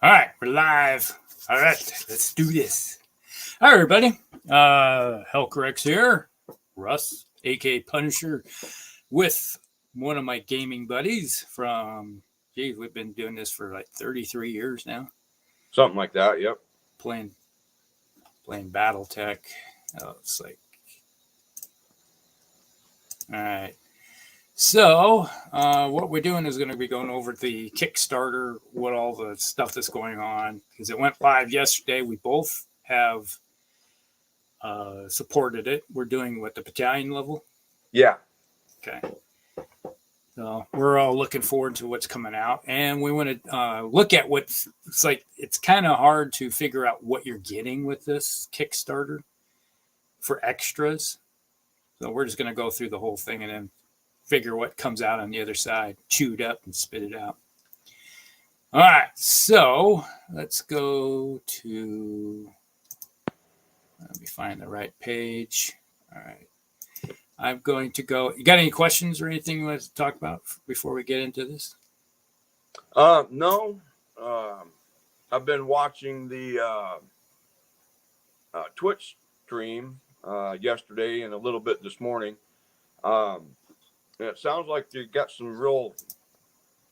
All right, we're live. All right, let's do this. All right, everybody. Hellcorrex here. Russ, aka Punisher, with one of my gaming buddies from, we've been doing this for like 33 years now. Something like that, yep. Playing BattleTech. It's like, all right. So what we're doing is going to be going over the Kickstarter, what all the stuff that's going on, because it went live yesterday. We both have supported it. We're doing what, the battalion level? Yeah. Okay. So we're all looking forward to what's coming out, and we want to look at what's, it's like, it's kind of hard to figure out what you're getting with this Kickstarter for extras. So we're just going to go through the whole thing and then figure what comes out on the other side, chew it up and spit it out. All right, so let's go to, let me find the right page. All right, I'm going to go. You got any questions or anything you want to talk about before we get into this? No. I've been watching the Twitch stream yesterday and a little bit this morning. And it sounds like they've got some real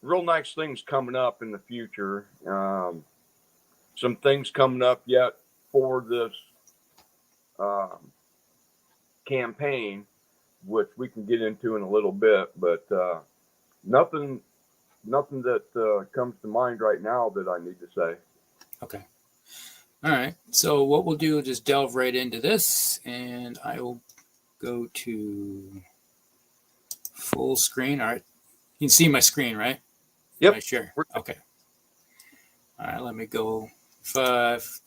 nice things coming up in the future. Some things coming up yet for this campaign, which we can get into in a little bit, but nothing that comes to mind right now that I need to say. Okay. All right. So what we'll do is just delve right into this, and I will go to full screen. All right. You can see my screen, right? Yep. Can I share? Okay. All right. Let me go 5.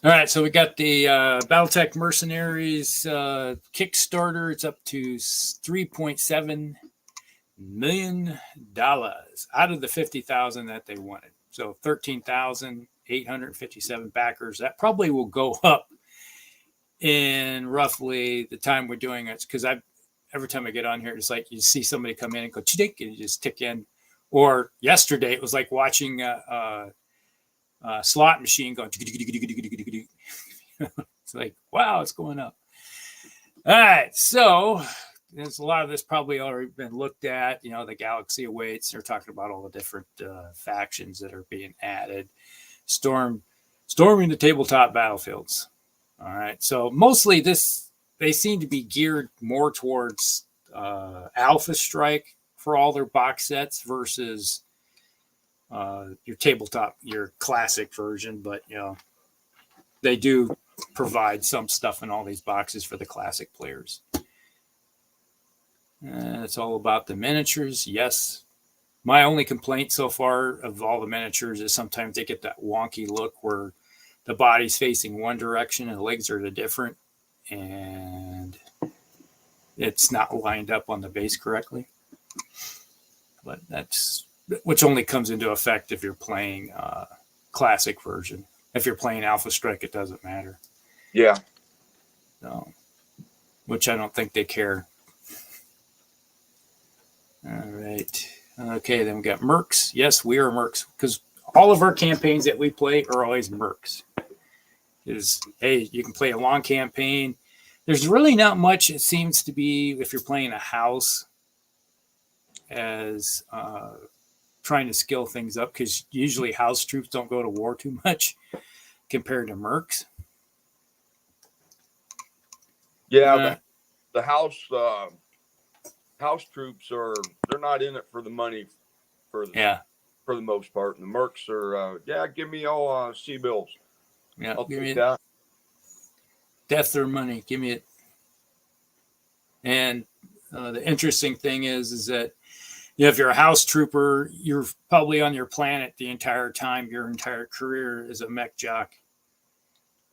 All right. So we got the BattleTech Mercenaries Kickstarter. It's up to $3.7 million out of the 50,000 that they wanted. So 13,857 backers. That probably will go up in roughly the time we're doing it, because every time I get on here, it's like you see somebody come in and go chink, and you just tick in. Or yesterday, it was like watching a slot machine going. It's like, wow, it's going up. All right, so there's a lot of this probably already been looked at. You know, the Galaxy Awaits. They're talking about all the different factions that are being added. Storming the tabletop battlefields. All right, so mostly they seem to be geared more towards Alpha Strike for all their box sets versus your tabletop, your classic version. But, you know, they do provide some stuff in all these boxes for the classic players. It's all about the miniatures. Yes. My only complaint so far of all the miniatures is sometimes they get that wonky look where the body's facing one direction and the legs are the different, and it's not lined up on the base correctly. But that's, which only comes into effect if you're playing classic version. If you're playing Alpha Strike, it doesn't matter. Yeah. So, which I don't think they care. All right. Okay, then we got mercs. Yes, we are mercs, because all of our campaigns that we play are always mercs. Hey, you can play a long campaign. There's really not much, it seems to be, if you're playing a house, as trying to skill things up, because usually house troops don't go to war too much compared to mercs. Yeah, the house troops they're not in it for the money for the most part. And the mercs are give me all sea bills. Yeah, I'll take that. Death or money, give me it. And the interesting thing is that, you know, if you're a house trooper, you're probably on your planet the entire time, your entire career as a mech jock,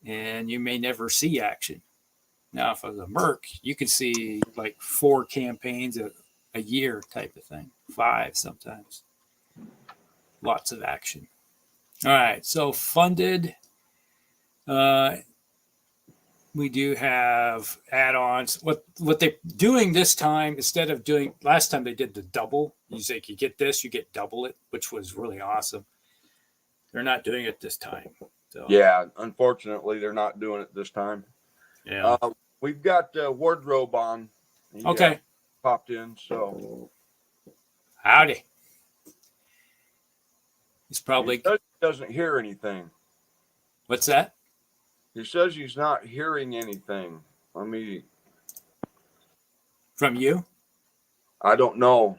and you may never see action. Now, if as a merc, you could see like 4 campaigns a year type of thing, 5 sometimes. Lots of action. All right, so funded. We do have add-ons. What they're doing this time, instead of doing, last time they did the double. You say you get this, you get double it, which was really awesome. they're not doing it this time. So Yeah, unfortunately, they're not doing it this time. yeah. We've got Wardrobe on. He, Okay. popped in, so Howdy. He's he probably. says he doesn't hear anything. What's that? He says he's not hearing anything. Let me. From you? I don't know.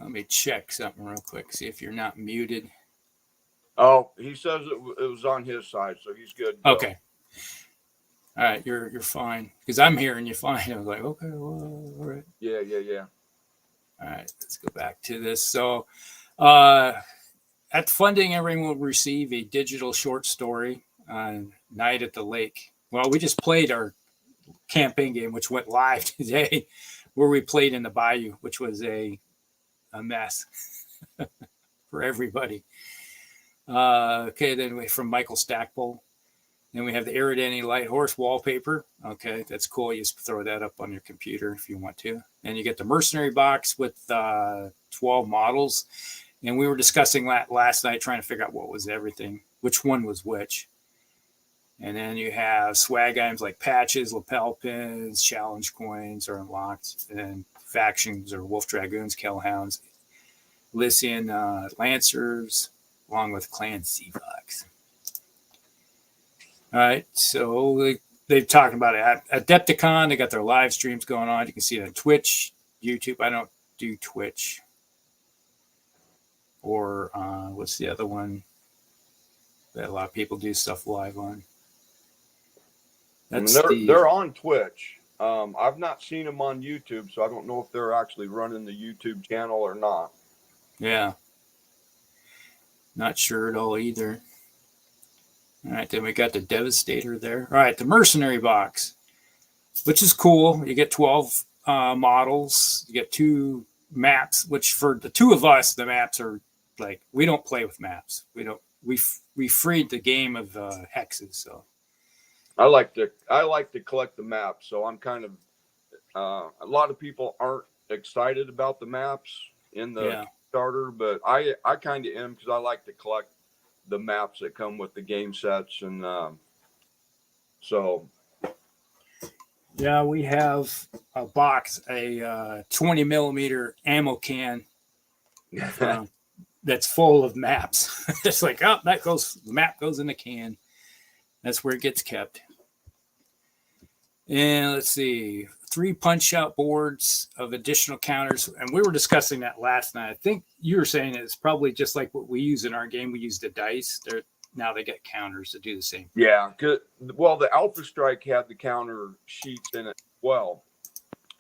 Let me check something real quick. See if you're not muted. Oh, he says it was on his side, so he's good. Okay. All right, you're fine because I'm hearing you fine. I was like, okay, well, all right. Yeah. All right, let's go back to this. So, at funding, everyone will receive a digital short story on Night at the Lake. Well, we just played our campaign game, which went live today, where we played in the bayou, which was a mess for everybody. Okay, then we from Michael Stackpole. Then we have the Aerodani Light Horse wallpaper. Okay, that's cool. You just throw that up on your computer if you want to. And you get the Mercenary box with 12 models. And we were discussing that last night, trying to figure out what was everything, which one was which. And then you have swag items like patches, lapel pins, challenge coins are unlocked, and factions or Wolf Dragoons, Kellhounds, Lycian Lancers, along with Clan Seafox. All right, so they've talked about it at Adepticon. They got their live streams going on. You can see it on Twitch, YouTube. I don't do Twitch. Or what's the other one that a lot of people do stuff live on? They're on Twitch. I've not seen them on YouTube, so I don't know if they're actually running the YouTube channel or not. Yeah. Not sure at all either. All right, then we got the Devastator there. All right, the Mercenary box, which is cool. You get 12 models. You get 2 maps, which for the 2 of us, the maps are like, we don't play with maps. We freed the game of hexes. So I like to collect the maps. So I'm kind of a lot of people aren't excited about the maps in the Kickstarter, but I kind of am because I like to collect the maps that come with the game sets, and so yeah, we have a box, a 20 millimeter ammo can that's full of maps. It's like, oh, the map goes in the can. That's where it gets kept. And let's see, 3 punch out boards of additional counters. And we were discussing that last night. I think you were saying it's probably just like what we use in our game. We use the dice. Now they get counters to do the same. Yeah. Well, the Alpha Strike had the counter sheets in it as well.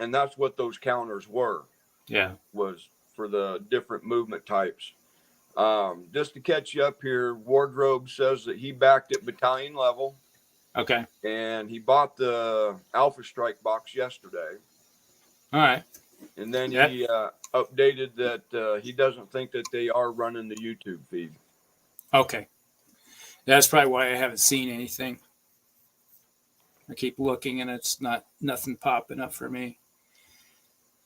And that's what those counters were. Yeah. Was for the different movement types. Just to catch you up here, Wardrobe says that he backed at battalion level. Okay. And he bought the Alpha Strike box yesterday. All right. And then he updated that he doesn't think that they are running the YouTube feed. Okay. That's probably why I haven't seen anything. I keep looking and it's nothing popping up for me.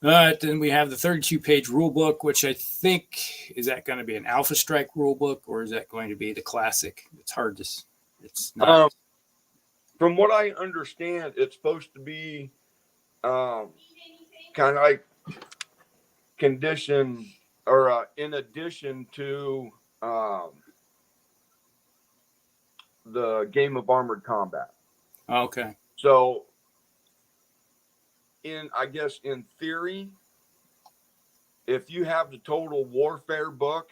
All right, then we have the 32-page rule book, which I think, is that going to be an Alpha Strike rule book or is that going to be the classic? It's hard to, it's not. From what I understand, it's supposed to be kind of like condition or in addition to the game of Armored Combat. Okay. So, I guess in theory, if you have the Total Warfare book,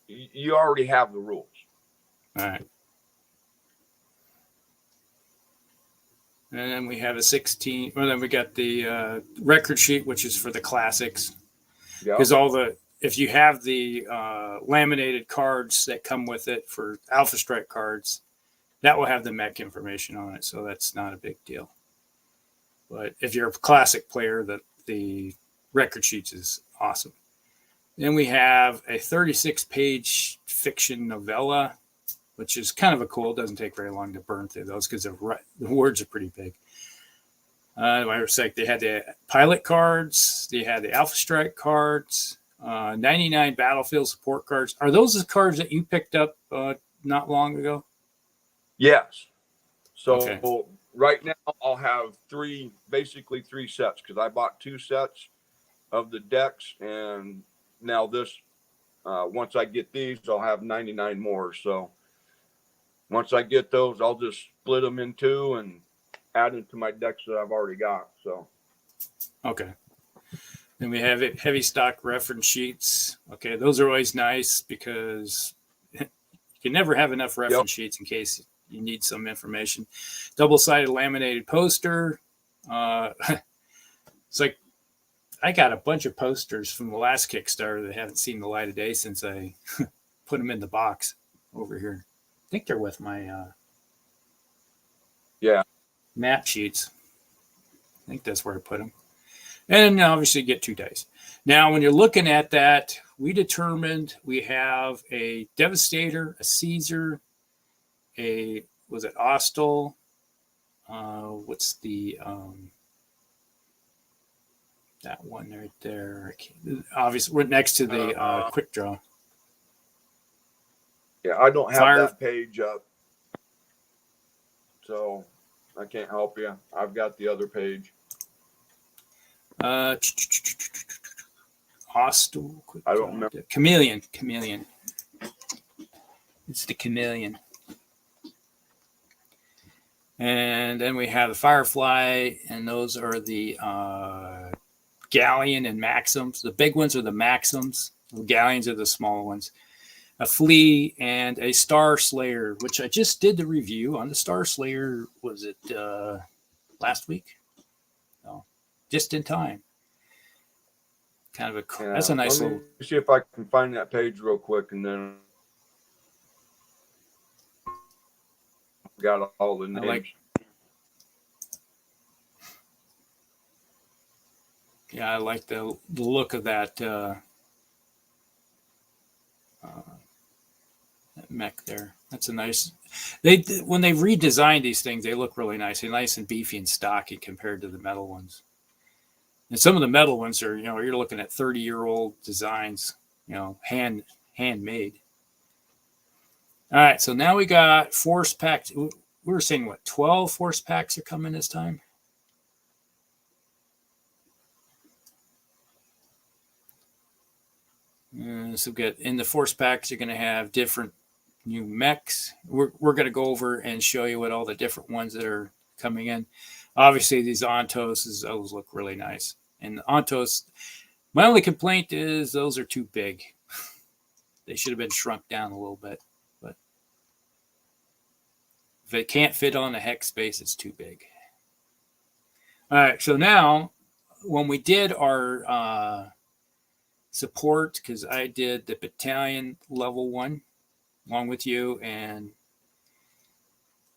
you already have the rules. All right. And then we have a 16. Well, then we got the record sheet, which is for the classics. Because if you have the laminated cards that come with it for Alpha Strike cards, that will have the mech information on it. So that's not a big deal. But if you're a classic player, the record sheets is awesome. Then we have a 36-page fiction novella which is kind of a cool. It doesn't take very long to burn through those because the words are pretty big. I was like, they had the pilot cards, they had the Alpha Strike cards, 99 battlefield support cards. Are those the cards that you picked up not long ago? Yes. So okay. Right now I'll have basically three sets, because I bought 2 sets of the decks, and now this, once I get these, I'll have 99 more. So once I get those, I'll just split them in 2 and add them to my decks that I've already got. So okay. Then we have heavy stock reference sheets. Okay, those are always nice because you can never have enough reference sheets in case you need some information. Double-sided laminated poster. It's like I got a bunch of posters from the last Kickstarter that haven't seen the light of day since I put them in the box over here. I think they're with my map sheets. I think that's where I put them. And obviously get 2 dice. Now, when you're looking at that, we determined we have a Devastator, a Caesar, was it Austral? What's the that one right there? Obviously, we're next to the quick draw. Yeah, I don't have that page up, so I can't help you. I've got the other page. Hostile. I don't remember. Chameleon. It's the Chameleon. And then we have the Firefly, and those are the Galleon and Maxims. The big ones are the Maxims. The Galleons are the small ones. A Flea and a Star Slayer, which I just did the review on the Star Slayer. Was it last week? No, just in time. Kind of that's a nice little. Let me see if I can find that page real quick, and then got all the names. I like the look of that mech there. That's a nice. When they redesigned these things, they look really nice. They're nice and beefy and stocky compared to the metal ones. And some of the metal ones are, you're looking at 30-year-old designs, handmade. All right, so now we got force packs. We were saying 12 force packs are coming this time. So good. In the force packs, you're going to have different new mechs. We're going to go over and show you what all the different ones that are coming in. Obviously, these Ontos, those look really nice. And the Ontos, my only complaint is those are too big. They should have been shrunk down a little bit. But if it can't fit on the hex space, it's too big. All right, so now when we did our support, because I did the battalion level 1 along with you and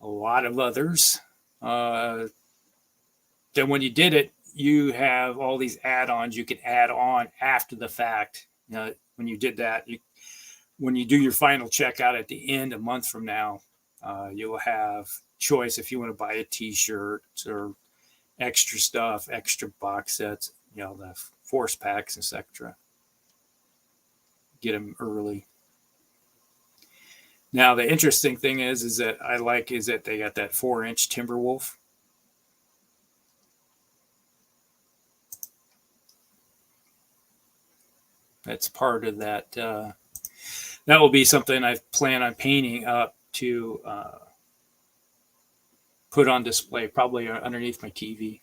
a lot of others. Then when you did it, you have all these add-ons you can add on after the fact. When you did that, when you do your final checkout at the end, a month from now, you'll have choice if you want to buy a T-shirt or extra stuff, extra box sets, the force packs, etc. Get them early. Now, the interesting thing is that I like is that they got that 4-inch Timberwolf. That's part of that. That will be something I plan on painting up to put on display, probably underneath my TV,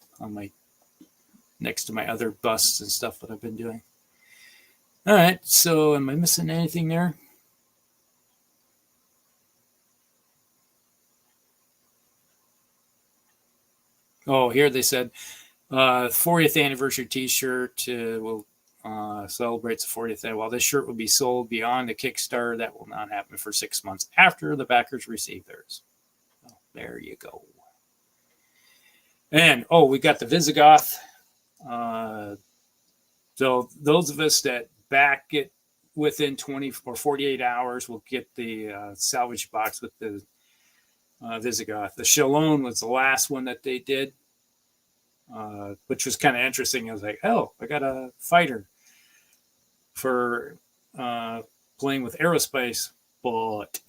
next to my other busts and stuff that I've been doing. All right, so am I missing anything there? Oh, here they said 40th anniversary T-shirt will celebrates the 40th. While this shirt will be sold beyond the Kickstarter, that will not happen for 6 months after the backers receive theirs. Oh, there you go. And we got the Visigoth. So those of us that back it within 20 or 48 hours will get the salvage box with the Visigoth. The Shalone was the last one that they did, which was kind of interesting. I was like, oh, I got a fighter for playing with aerospace, but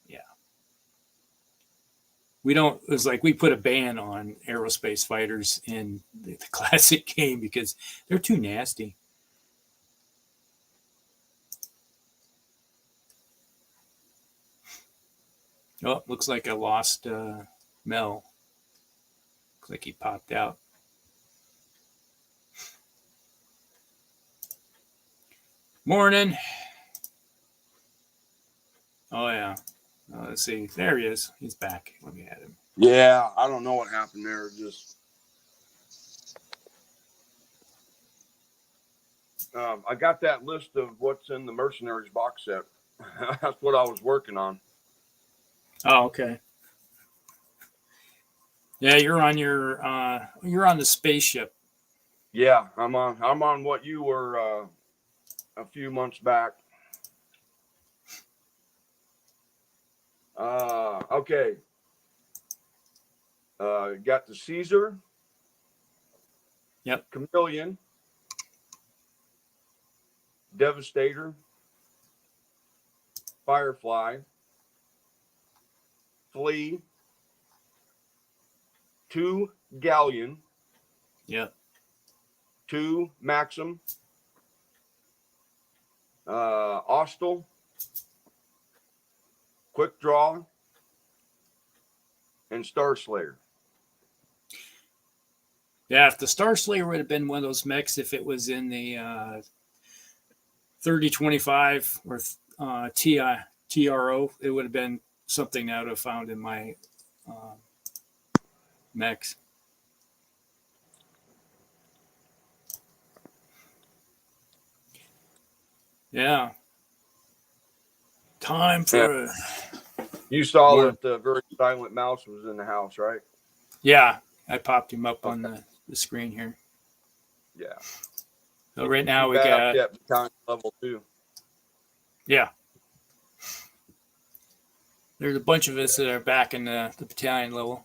yeah, we don't. It was like we put a ban on aerospace fighters in the classic game because they're too nasty. Oh, looks like I lost Mel. Looks like he popped out. Morning. Oh, yeah. Let's see. There he is. He's back. Let me add him. Yeah, I don't know what happened there. Just I got that list of what's in the Mercenaries box set. That's what I was working on. Oh, okay. Yeah, you're on the spaceship. Yeah, I'm on what you were a few months back. Okay. Got the Caesar. Yep. Chameleon. Devastator. Firefly. Flea. 2 Galleon. Yep. 2 Maxim. Austral. Quick Draw. And Star Slayer. Yeah, if the Star Slayer would have been one of those mechs, if it was in the 3025 or TRO, it would have been something I would have found in my mechs. Yeah. Time for... You saw that the very silent mouse was in the house, right? Yeah, I popped him up on the screen here. Yeah. So right now we got battalion level 2. Yeah. There's a bunch of us that are back in the battalion level.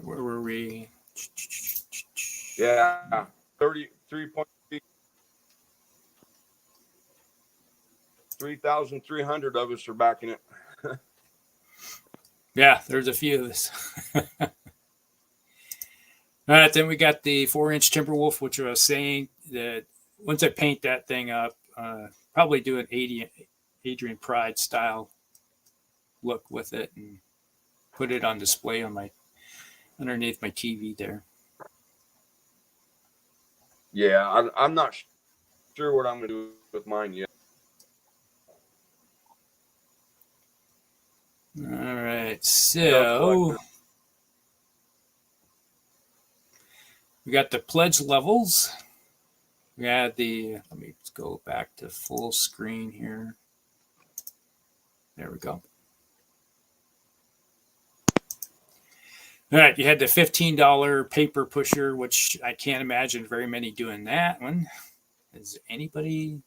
Where were we? Yeah, 33.3. 3,300 of us are back in it. Yeah, there's a few of us. All right, then we got the 4-inch Timberwolf, which I was saying that once I paint that thing up, probably do an Adrian Pride style look with it and put it on display on underneath my TV there. Yeah, I'm not sure what I'm going to do with mine yet. All right, so we got the pledge levels. We had let me go back to full screen here. There we go. All right, you had the $15 paper pusher, which I can't imagine very many doing that one. Is anybody...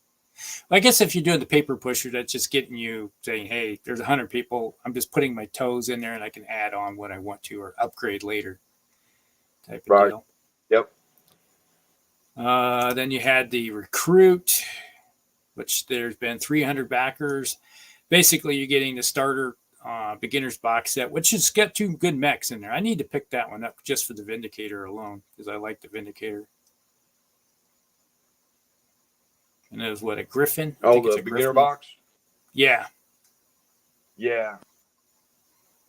Well, I guess if you're doing the paper pusher, that's just getting you saying, hey, there's 100 people. I'm just putting my toes in there and I can add on what I want to or upgrade later type of deal. Yep. Then you had the recruit, which there's been 300 backers. Basically, you're getting the starter beginner's box set, which has got 2 good mechs in there. I need to pick that one up just for the Vindicator alone because I like the Vindicator. And it was a Griffin? Oh, the beginner box? Yeah. Yeah.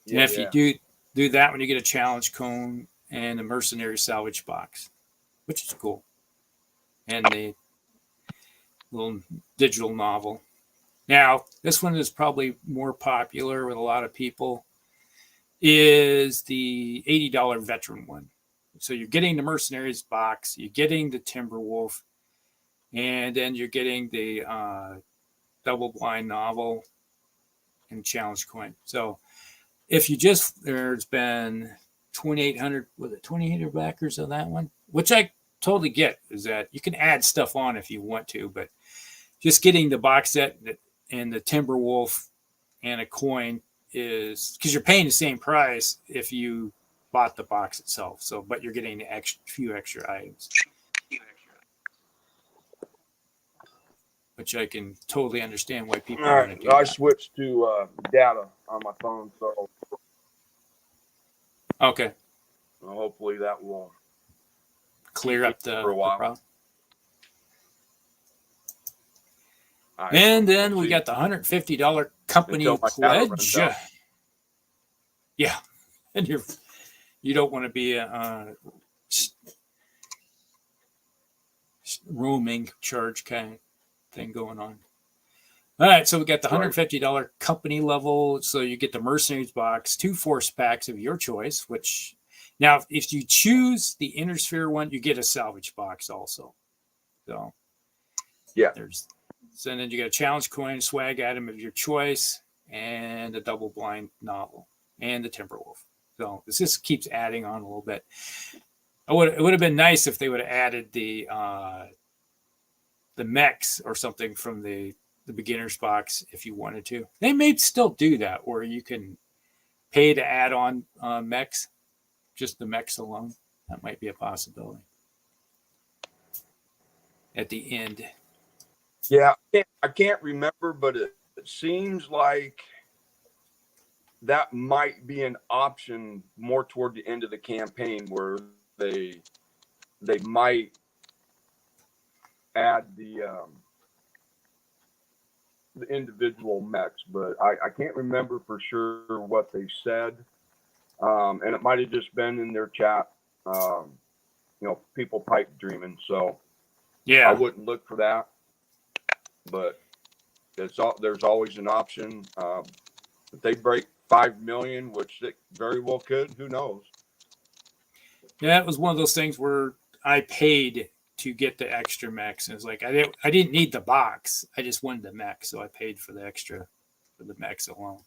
And if you do that when you get a challenge cone and the Mercenary salvage box, which is cool. And the little digital novel. Now, this one is probably more popular with a lot of people, is the $80 veteran one. So you're getting the Mercenaries box, you're getting the Timberwolf, and then you're getting the double blind novel and challenge coin. So if you there's been 2,800 backers of that one, which I totally get is that you can add stuff on if you want to, but just getting the box set and the Timberwolf and a coin is because you're paying the same price if you bought the box itself. So, but you're getting a few extra items, which I can totally understand why people All want right, to do I that. switched to data on my phone, so Okay, hopefully that will clear up the for a while. problem. Right, And then we'll we see. got the $150 company Until my data pledge. runs out. Yeah, and you don't want to be roaming charge kind of thing going on. All right, so we got the $150 company level. So you get the Mercenaries box, 2 force packs of your choice, which now if you choose the Inner Sphere one, you get a salvage box also. So yeah, so then you get a challenge coin, swag item of your choice, and a double blind novel and the Timberwolf. So this just keeps adding on a little bit. It would have been nice if they would have added the mechs or something from the beginner's box if you wanted to. They may still do that, where you can pay to add on mechs, just the mechs alone. That might be a possibility at the end. yeah. I can't remember, but it seems like that might be an option more toward the end of the campaign, where they might add the individual mechs, but I can't remember for sure what they said, and it might have just been in their chat. People pipe dreaming, so Yeah, I wouldn't look for that. But there's always an option. If they break 5 million, which it very well could, who knows? Yeah, it was one of those things where I paid to get the extra mechs. And it's like I didn't need the box. I just wanted the mech, so I paid for the extra for the mechs alone.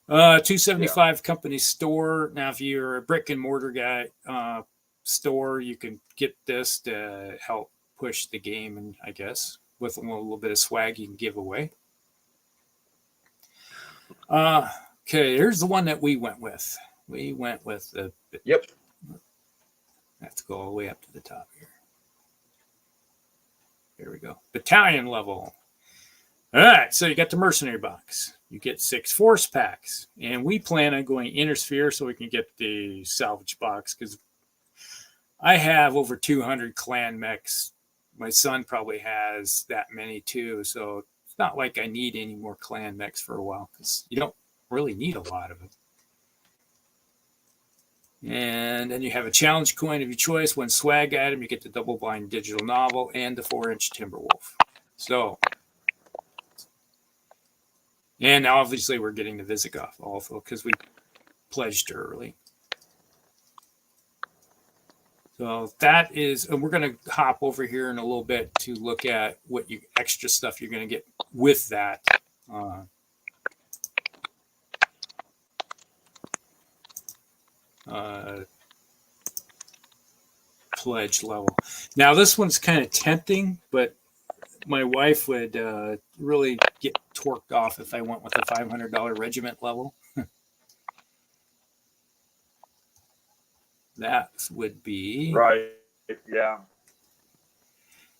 275 company store. Now, if you're a brick and mortar guy store, you can get this to help push the game, and I guess with a little bit of swag you can give away. Okay, here's the one that we went with. We went with the Yep. Let's go all the way up to the top here. Here we go. Battalion level. All right, so you got the mercenary box. You get 6 force packs, and we plan on going Inner Sphere so we can get the salvage box because I have over 200 clan mechs. My son probably has that many too, so it's not like I need any more clan mechs for a while because you don't really need a lot of them. And then you have a challenge coin of your choice. One swag item, you get the double blind digital novel and the 4-inch Timberwolf. So, and now obviously we're getting the Visigoth also because we pledged early. So that is, and we're going to hop over here in a little bit to look at what extra stuff you're going to get with that. Pledge level. Now this one's kind of tempting, but my wife would really get torqued off if I went with a $500 regiment level. That would be Right. Yeah.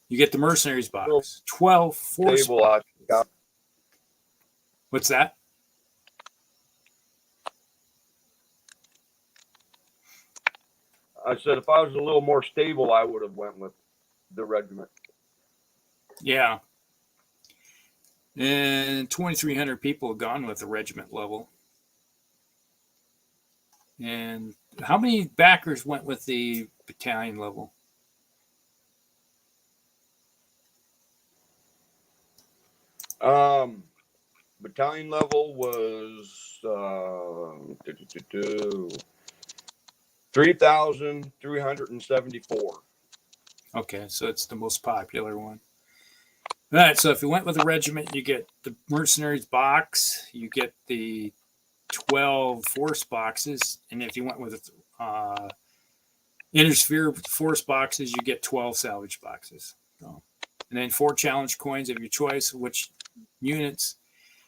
You get the Mercenaries box, 12 force. What's that? I said if I was a little more stable, I would have went with the regiment. Yeah. And 2,300 people have gone with the regiment level. And how many backers went with the battalion level? Battalion level was 3,374. Okay, so it's the most popular one. All right, so if you went with a regiment, you get the Mercenaries box, you get the 12 force boxes, and if you went with Intersphere Force boxes, you get 12 salvage boxes. So, and then 4 challenge coins of your choice, which units,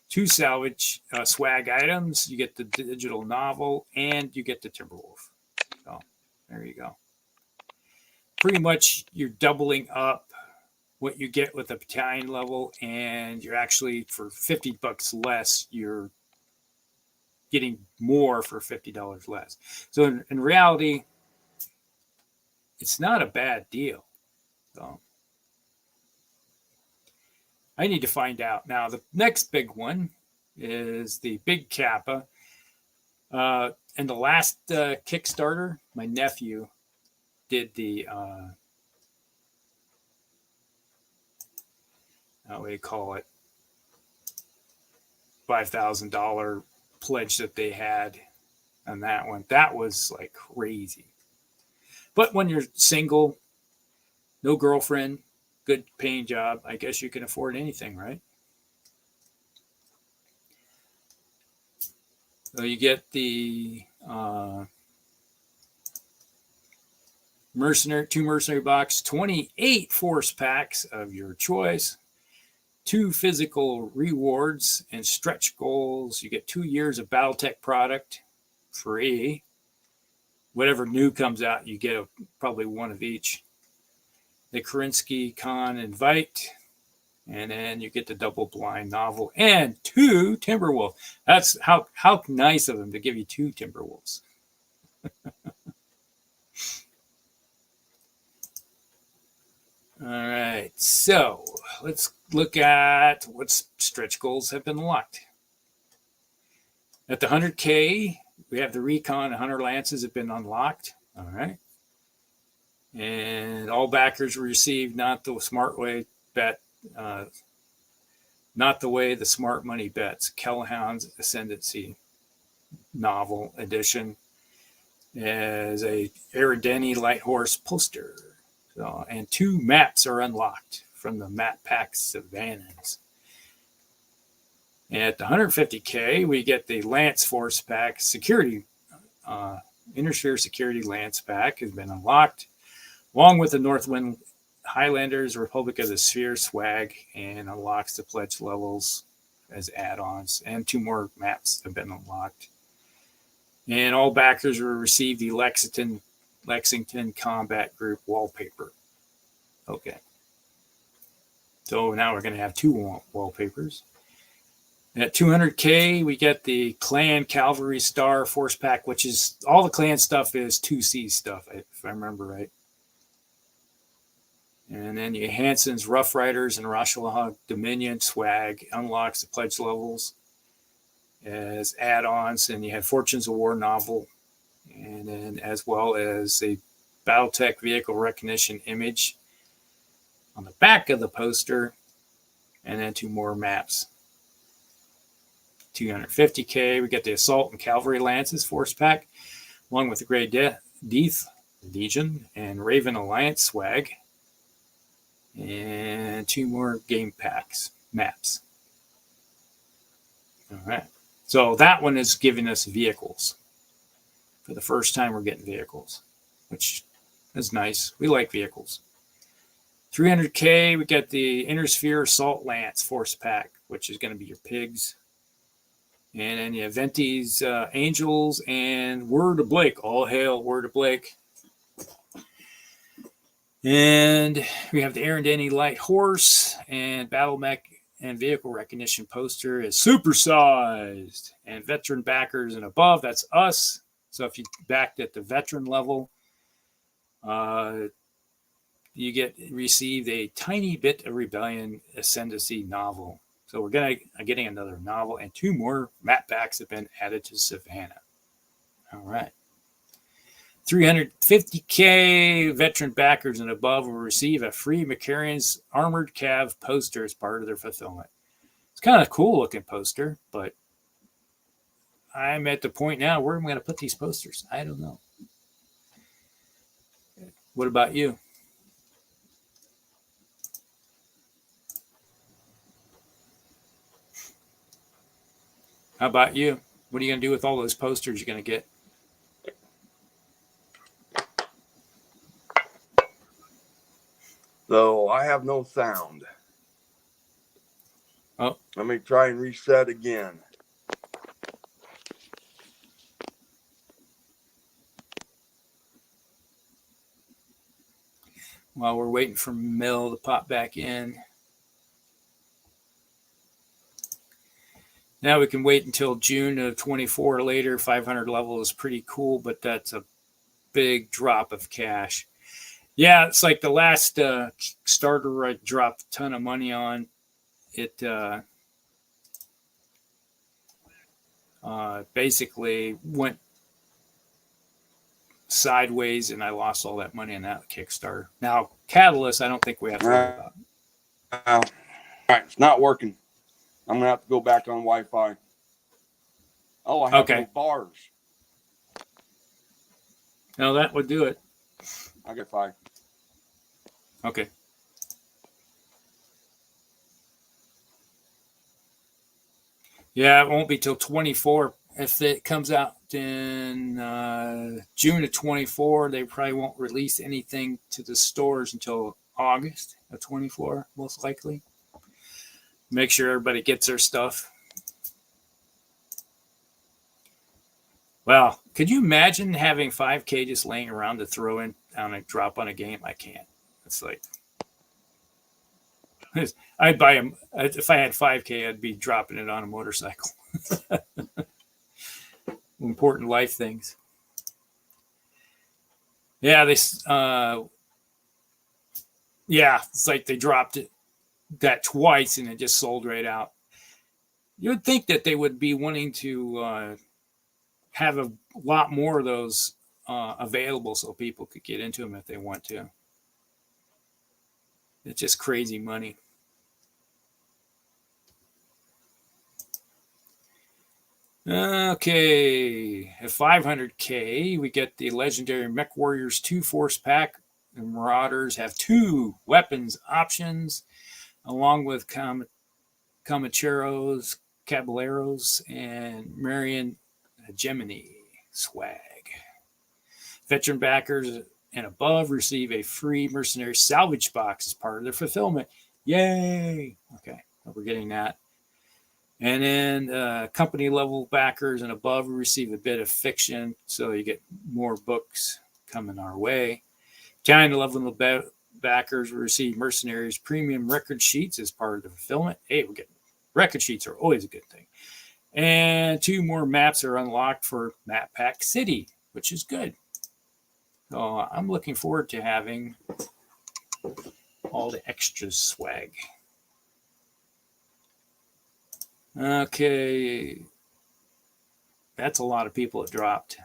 2 salvage swag items, you get the digital novel, and you get the Timberwolf. So there you go. Pretty much you're doubling up what you get with the battalion level, and you're actually, for $50 less, you're getting more for $50 less. So in reality, it's not a bad deal. So I need to find out. Now, the next big one is the Big Kappa. In the last Kickstarter, my nephew did the, what do you call it, $5,000 pledge that they had on that one. That was like crazy. But when you're single, no girlfriend, good paying job, I guess you can afford anything, right? So you get the two mercenary box, 28 force packs of your choice, 2 physical rewards and stretch goals. You get 2 years of BattleTech product free. Whatever new comes out, you get probably one of each. The Kerensky Con Invite, and then you get the double blind novel and 2 Timberwolf. That's how nice of them to give you 2 Timberwolves. All right, so let's look at what stretch goals have been locked. At the 100K, we have the Recon and 100 Lances have been unlocked. All right. And all backers receive not the smart way bet, not the way the smart money bets. Kellhound's Ascendancy novel edition as a Erideni Light Horse poster. So, and 2 maps are unlocked from the map pack Savannas. And at the 150K, we get the Lance Force pack security, Intersphere Security Lance pack has been unlocked, along with the Northwind Highlanders Republic of the Sphere swag, and unlocks the pledge levels as add-ons, and 2 more maps have been unlocked. And all backers will receive the Lexington Combat Group wallpaper. Okay. So now we're going to have 2 wallpapers. At 200K, we get the Clan Cavalry Star Force Pack, which is all the clan stuff is 2C stuff, if I remember right. And then you Hanson's Rough Riders and Rashalahog Dominion swag unlocks the pledge levels as add-ons. And you have Fortunes of War novel, and then as well as a BattleTech vehicle recognition image on the back of the poster, and then 2 more maps. 250K, we get the Assault and Cavalry Lances Force Pack, along with the Grey Death Legion and Raven Alliance swag, and 2 more game packs, maps. All right. So that one is giving us vehicles. For the first time, we're getting vehicles, which is nice. We like vehicles. 300K, we get the Intersphere Assault Lance Force Pack, which is going to be your pigs. And then you have Venti's Angels and Word of Blake. All hail Word of Blake. And we have the Erideni Light Horse and Battle Mech and Vehicle Recognition poster is supersized. And veteran backers and above, that's us. So if you backed at the veteran level, you received a Tiny Bit of Rebellion Ascendancy novel. So we're getting another novel, and 2 more map packs have been added to Savannah. All right. 350K veteran backers and above will receive a free Macarian's Armored Cav poster as part of their fulfillment. It's kind of a cool looking poster, but I'm at the point now where I'm going to put these posters. I don't know. What about you? How about you? What are you going to do with all those posters you're going to get? So I have no sound. Oh, let me try and reset again. while we're waiting for Mill to pop back in. Now we can wait until June of 24 later. 500 level is pretty cool, but that's a big drop of cash. Yeah, it's like the last Kickstarter I dropped a ton of money on. It basically went sideways, and I lost all that money on that Kickstarter. Now, Catalyst, I don't think we have to worry about. All right, it's not working. I'm gonna have to go back on Wi-Fi. Oh, I have no bars. No, that would do it. I get 5. Okay. Yeah, it won't be till 24. If it comes out in June of 24, they probably won't release anything to the stores until August of 24, most likely. Make sure everybody gets their stuff. Well, could you imagine having 5K just laying around to throw in on a drop on a game? I can't. It's like, I'd buy them. If I had 5K, I'd be dropping it on a motorcycle. Important life things. Yeah, it's like they dropped that twice and it just sold right out. You would think that they would be wanting to have a lot more of those available so people could get into them if they want to. It's just crazy money. Okay, at 500K, we get the legendary Mech Warriors 2 Force Pack. The Marauders have 2 weapons options, along with Comancheros, Caballeros, and Marion Gemini swag. Veteran backers and above receive a free Mercenary salvage box as part of their fulfillment. Yay! Okay, we're getting that. And then company level backers and above receive a bit of fiction, so you get more books coming our way. County level backers will receive Mercenaries premium record sheets as part of the fulfillment. Hey, we're getting record sheets are always a good thing. And 2 more maps are unlocked for Map Pack City, which is good. So I'm looking forward to having all the extra swag. Okay. That's a lot of people that dropped.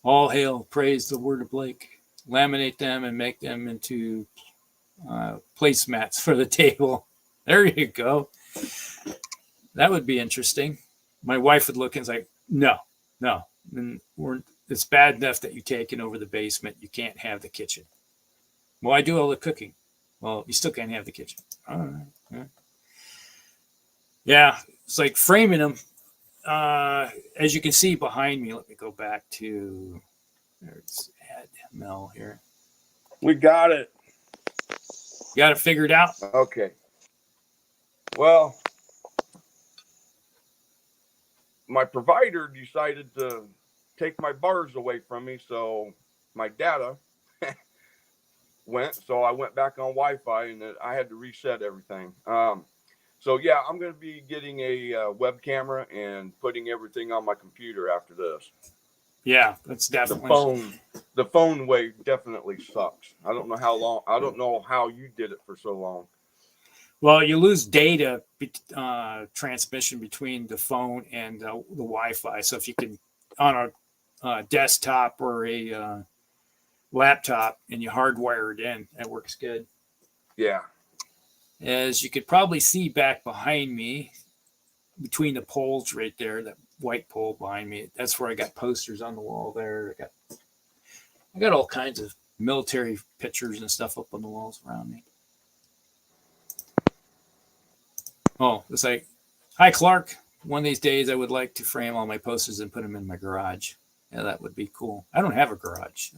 All hail, praise the word of Blake. Laminate them and make them into placemats for the table. There you go. That would be interesting. My wife would look and say, no. And it's bad enough that you're taking over the basement. You can't have the kitchen. Well, I do all the cooking. Well, you still can't have the kitchen. All right. Yeah, it's like framing them. As you can see behind me, let me go back to, there's add Mel here. We got it. You got it figured out? Okay. Well, my provider decided to take my bars away from me, so my data went. So I went back on Wi-Fi, and I had to reset everything. So yeah, I'm going to be getting a web camera and putting everything on my computer after this. Yeah, that's definitely the phone way definitely sucks. I don't know how you did it for so long. Well, you lose data transmission between the phone and the Wi-Fi. So if you can, on a desktop or a laptop, and you hardwire it in, that works good. Yeah. As you could probably see back behind me, between the poles right there, that white pole behind me, that's where I got posters on the wall there. I got all kinds of military pictures and stuff up on the walls around me. Oh, it's like, hi, Clark. One of these days I would like to frame all my posters and put them in my garage. Yeah, that would be cool. I don't have a garage.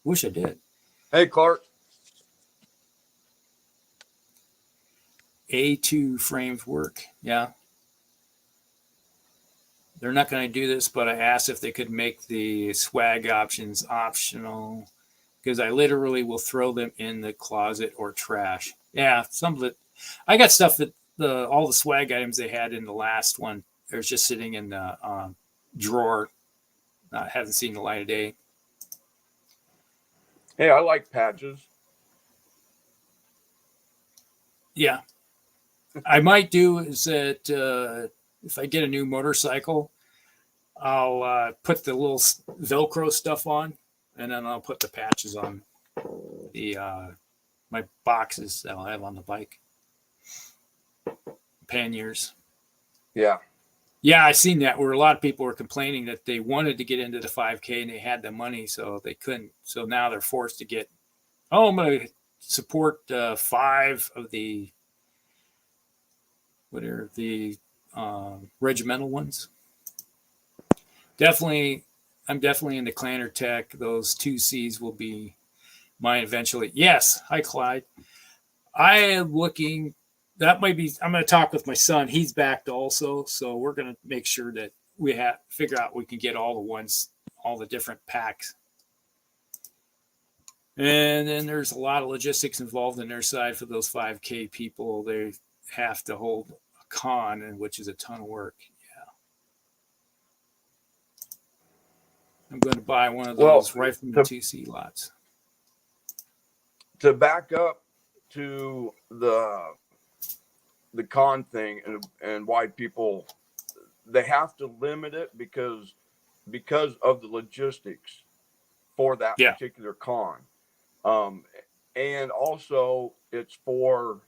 Wish I did. Hey, Clark. A2 frames work. Yeah. They're not going to do this, but I asked if they could make the swag options optional because I literally will throw them in the closet or trash. Yeah, some of it. I got stuff that all the swag items they had in the last one. They're just sitting in the drawer. Haven't seen the light of day. Hey, I like patches. Yeah. I might do is that if I get a new motorcycle, I'll put the little Velcro stuff on, and then I'll put the patches on the my boxes that I'll have on the bike. Panniers. Yeah. Yeah, I seen that where a lot of people were complaining that they wanted to get into the 5K and they had the money, so they couldn't. So now they're forced to get, I'm going to support 5 of the, what are the regimental ones. I'm definitely into Clanner Tech. Those 2Cs will be mine eventually. Yes. Hi, Clyde. I am looking. That might be. I'm going to talk with my son. He's backed also, so we're going to make sure that we figure out we can get all the different packs. And then there's a lot of logistics involved in their side for those 5K people. They have to hold a con, which is a ton of work. Yeah, I'm going to buy one of those right from the 2C lots. To back up to the con thing and why people, they have to limit it because of the logistics for that particular con. And also it's kind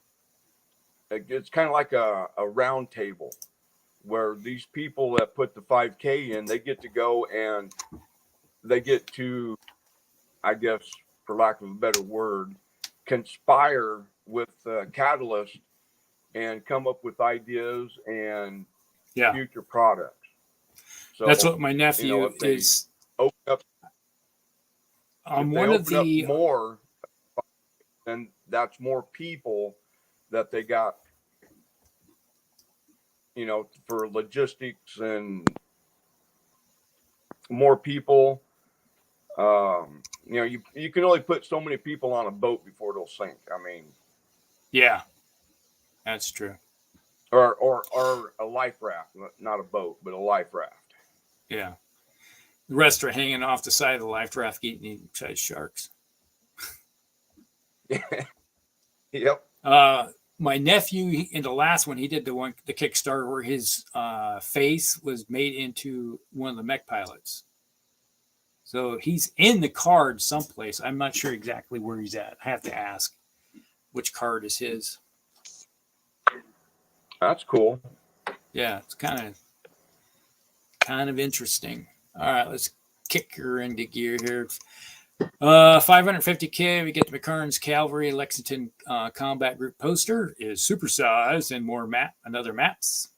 of like a round table where these people that put the 5K in, they get to go and they get to, I guess, for lack of a better word, conspire with Catalyst and come up with ideas and future products. So that's what my nephew is. Open up, one of the more, then that's more people that they got, for logistics and more people. You can only put so many people on a boat before it'll sink. I mean, yeah, that's true. Or a life raft, not a boat, but a life raft. Yeah. The rest are hanging off the side of the life raft eating sharks. Yep. My nephew, in the last one, he did the Kickstarter where his face was made into one of the mech pilots. So he's in the card someplace. I'm not sure exactly where he's at. I have to ask which card is his. That's cool. Yeah, it's kind of interesting. All right, let's kick her into gear here. 550K, we get the McCarran's Cavalry Lexington Combat Group poster is supersized, and another maps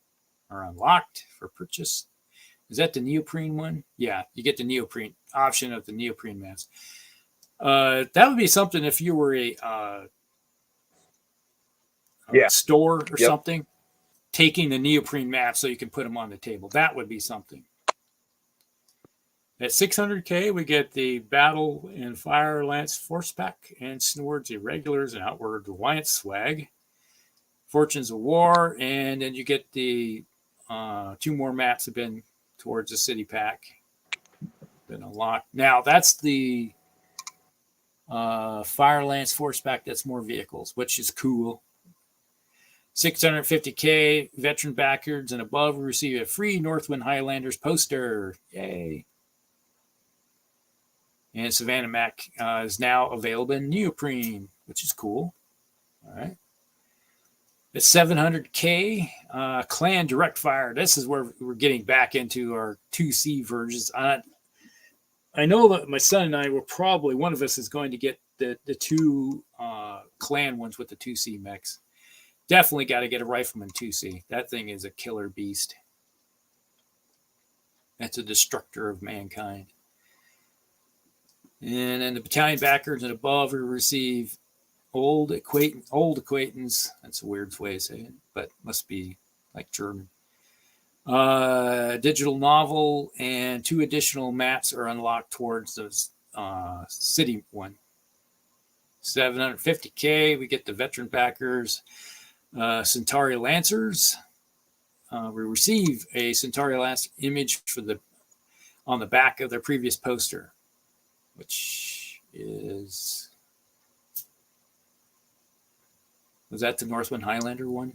are unlocked for purchase. Is that the neoprene one? Yeah, you get the neoprene option of the neoprene maps. That would be something if you were a store or something, taking the neoprene maps so you can put them on the table. That would be something. At 600K, we get the Battle and Fire Lance Force Pack and Swords Irregulars and Outward Alliance swag. Fortunes of War, and then you get the 2 more maps have been towards the city pack. Been unlocked. Now, that's the Fire Lance Force Pack. That's more vehicles, which is cool. 650K, veteran backers and above will receive a free Northwind Highlanders poster. Yay. And Savannah Mac is now available in neoprene, which is cool. All right. At 700K, Clan Direct Fire. This is where we're getting back into our 2C versions. I know that my son and I will probably, one of us is going to get the 2 Clan ones with the 2C mechs. Definitely got to get a Rifleman 2C. That thing is a killer beast. That's a destructor of mankind. And then the battalion backers and above will receive old acquaintance. That's a weird way of saying it, but must be like German. Digital novel and 2 additional maps are unlocked towards the city one. 750K, we get the veteran backers, Centauri Lancers. We receive a Centauri Lancer image on the back of their previous poster, which was that the Northwind Highlander one?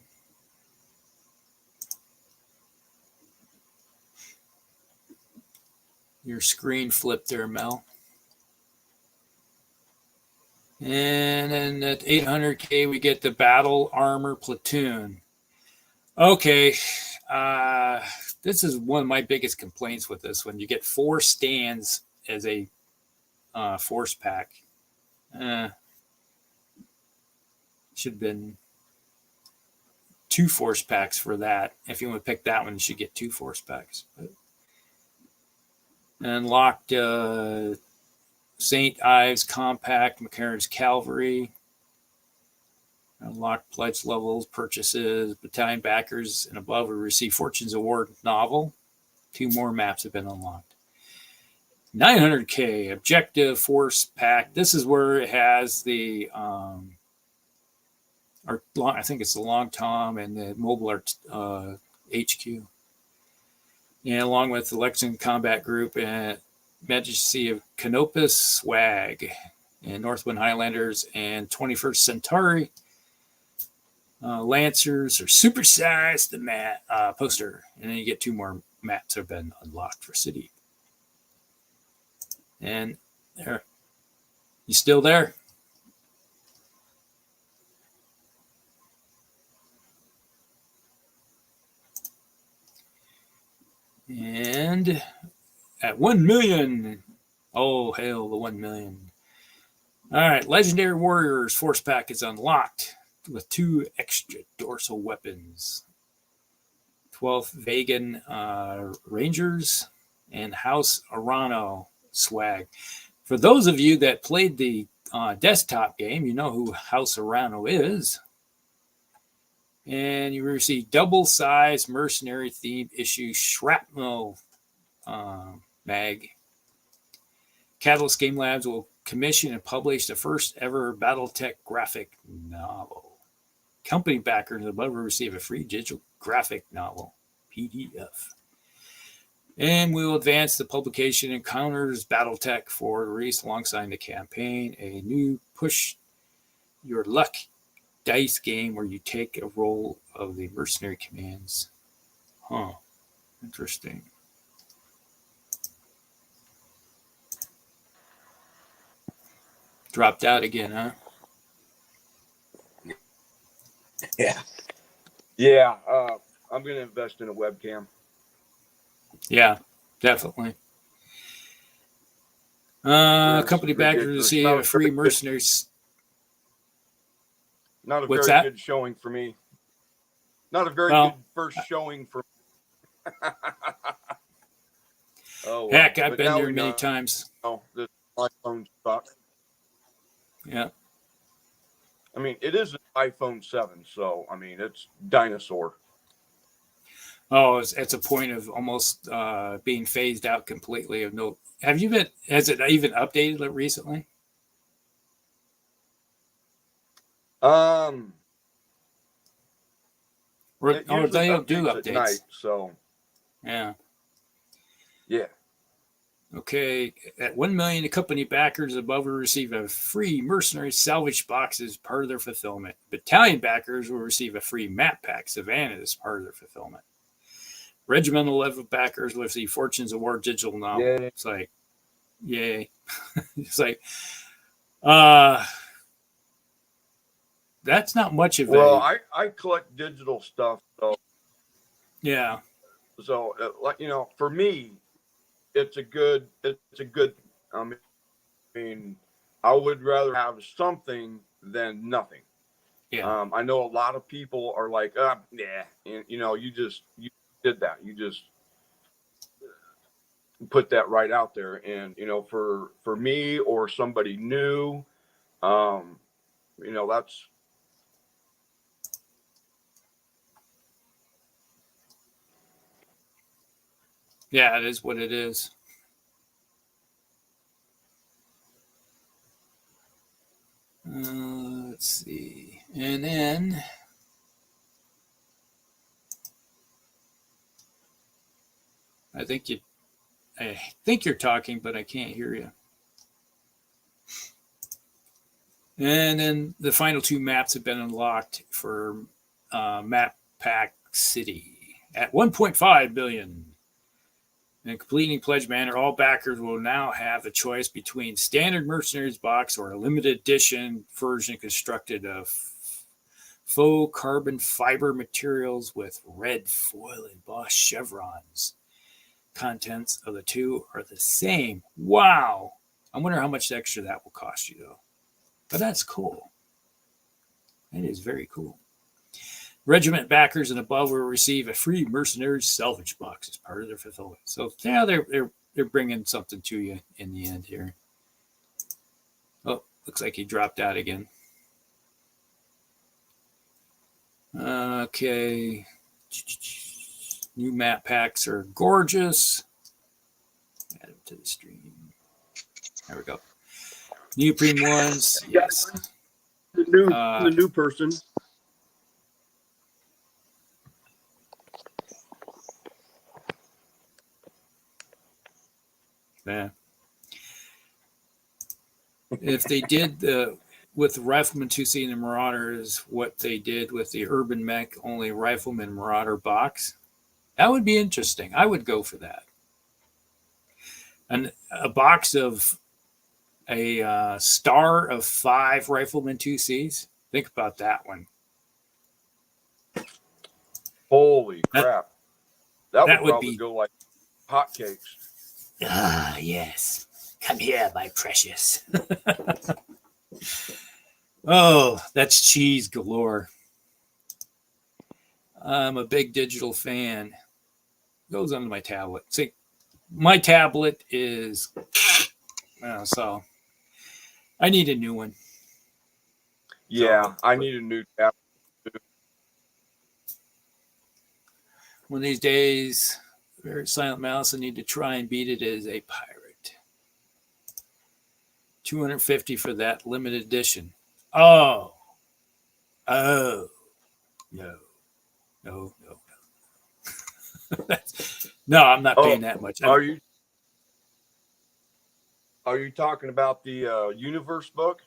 Your screen flipped there, Mel. And then at 800K, we get the Battle Armor Platoon. Okay. This is one of my biggest complaints with this. When you get 4 stands as a force pack, should have been 2 force packs for that. If you want to pick that one, you should get 2 force packs. Unlocked St. Ives Compact, McCarran's Cavalry. Unlocked pledge levels, purchases, battalion backers, and above we receive Fortunes Award novel. 2 more maps have been unlocked. 900K objective force pack. This is where it has the I think it's the Long Tom and the Mobile Art HQ. And along with the Lexington Combat Group and Majesty of Canopus Swag and Northwind Highlanders and 21st Centauri Lancers are supersized the poster. And then you get 2 more maps have been unlocked for city. And there, you still there? And at 1 million, oh hell, the 1 million. All right, Legendary Warriors Force Pack is unlocked with 2 extra dorsal weapons. 12th Vegan Rangers and House Arano swag. For those of you that played the desktop game, you know who House Arano is. And you receive double-size mercenary themed issue Shrapnel mag. Catalyst Game Labs will commission and publish the first ever BattleTech graphic novel. Company backers above will receive a free digital graphic novel, PDF. And we will advance the publication Encounters BattleTech for release alongside the campaign, a new push your luck dice game where you take a roll of the mercenary commands. Huh. Interesting. Dropped out again, huh? Yeah. Yeah. I'm going to invest in a webcam. Yeah, definitely. Company backers receive a free mercenaries. Not a very good showing for me. Not a very good first showing for me. Oh, heck, I've been there many times. Oh, the iPhone sucks. Yeah. I mean, it is an iPhone 7, so, I mean, it's dinosaur. Oh, it's a point of almost being phased out completely. Has it even updated recently? Or they don't do updates. At night, so. Yeah. Yeah. Okay. At 1 million, the company backers above will receive a free mercenary salvage box as part of their fulfillment. Battalion backers will receive a free map pack, Savannah, as part of their fulfillment. Regimental level backers will receive Fortunes Award digital novel. Yay. It's like, yay. It's like, that's not much of I collect digital stuff, so. Yeah. So, for me, it's a good. I mean, I would rather have something than nothing. Yeah. I know a lot of people are like, yeah, and, you did that. You just put that right out there, and for me or somebody new, that's Yeah, it is what it is. Let's see. And then I think you're talking, but I can't hear you. And then the final 2 maps have been unlocked for Map Pack City at 1.5 billion. And completing Pledge Manor, all backers will now have a choice between standard Mercenaries box or a limited edition version constructed of faux carbon fiber materials with red foil embossed chevrons. Contents of the 2 are the same. Wow. I wonder how much extra that will cost you, though. But that's cool. That is very cool. Regiment backers and above will receive a free Mercenaries salvage box as part of their fulfillment. So yeah, they're bringing something to you in the end here. Oh, looks like he dropped out again. Okay. New map packs are gorgeous. Add them to the stream. There we go. Neoprene ones, yes. the new person. Yeah. If they did with the Rifleman 2C and the Marauders what they did with the Urban Mech only Rifleman Marauder box, that would be interesting. I would go for that. And a box of a star of 5 Rifleman 2Cs. Think about that one. Holy crap. That would probably be go like hotcakes. Ah, yes. Come here, my precious. Oh, that's cheese galore. I'm a big digital fan. Goes onto my tablet. See, my tablet is so I need a new one. Yeah, So, I need a new tablet. One of these days, very silent mouse, I need to try and beat it as a pirate. $250 for that limited edition. Oh, no. No, I'm not paying that much. Are you talking about the Universe book?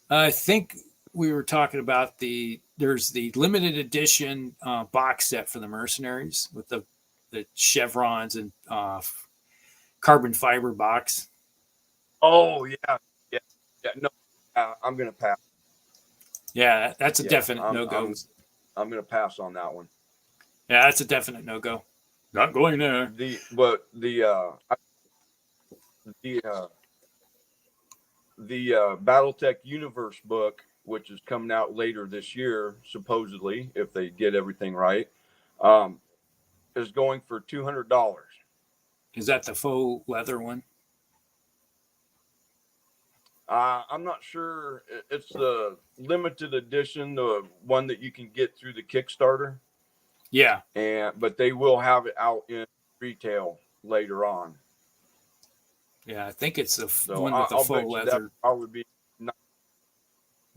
I think we were talking about there's the limited edition box set for the Mercenaries with the chevrons and carbon fiber box. Oh yeah. No, I'm gonna pass. Yeah, that's a definite no-go. I'm gonna pass on that one. Yeah, that's a definite no-go. Not going there. The BattleTech Universe book, which is coming out later this year, supposedly, if they get everything right, is going for $200. Is that the faux leather one? I'm not sure. It's the limited edition, the one that you can get through the Kickstarter. Yeah. But they will have it out in retail later on. Yeah, I think it's the one with the faux leather. That probably be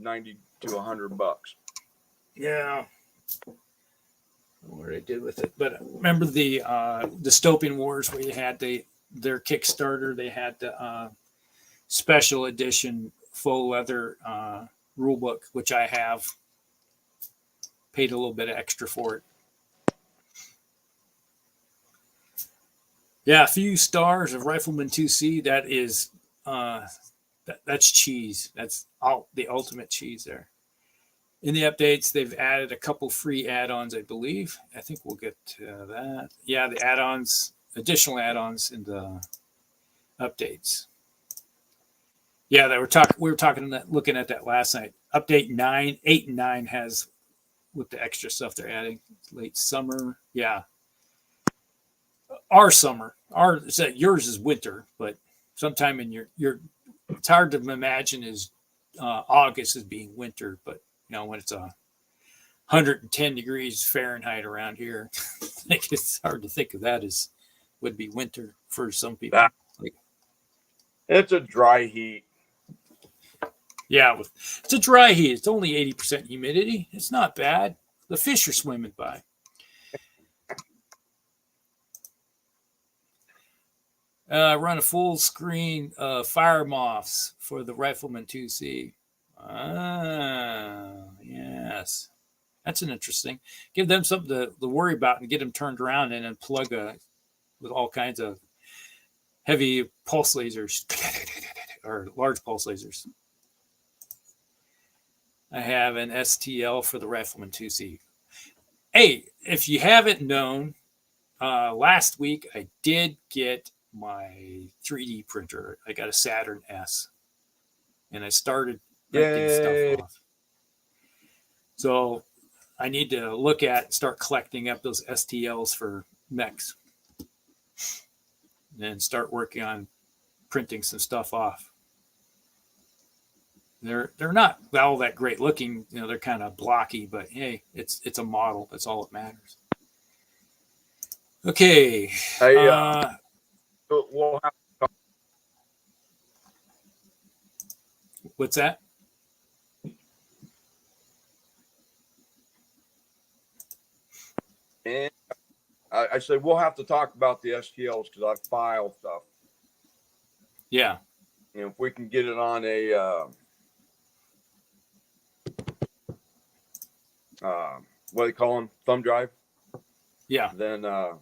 $90 to $100. Yeah. What I did with it, but remember the Dystopian Wars where you had their Kickstarter, they had the special edition faux leather rule book, which I have paid a little bit extra for it. Yeah, a few stars of Rifleman 2C. That is that's cheese. That's the ultimate cheese there. In the updates, they've added a couple free add-ons, I believe. I think we'll get to that. Yeah, the add-ons, additional add-ons in the updates. Yeah, we were talking, looking at that last night. Update 8 and 9 has with the extra stuff they're adding. Late summer, yeah. Our summer, yours is winter, but sometime in your it's hard to imagine as August as being winter, but when it's 110 degrees Fahrenheit around here, it's hard to think of that as would be winter for some people. It's a dry heat. Yeah, it's a dry heat. It's only 80% humidity. It's not bad. The fish are swimming by. Run a full screen fire moths for the Rifleman 2C. Yes. That's an interesting. Give them something to worry about and get them turned around and then plug with all kinds of heavy pulse lasers or large pulse lasers. I have an STL for the Rifleman 2C. Hey, if you haven't known, last week I did get my 3D printer. I got a Saturn S, and I started printing stuff off. So I need to start collecting up those STLs for mechs, and start working on printing some stuff off. They're not all that great looking, they're kind of blocky, but hey, it's a model. That's all that matters. Okay. We'll have what's that? And I said we'll have to talk about the STLs because I file stuff. Yeah. If we can get it on a what do they call them? Thumb drive. Yeah. Then I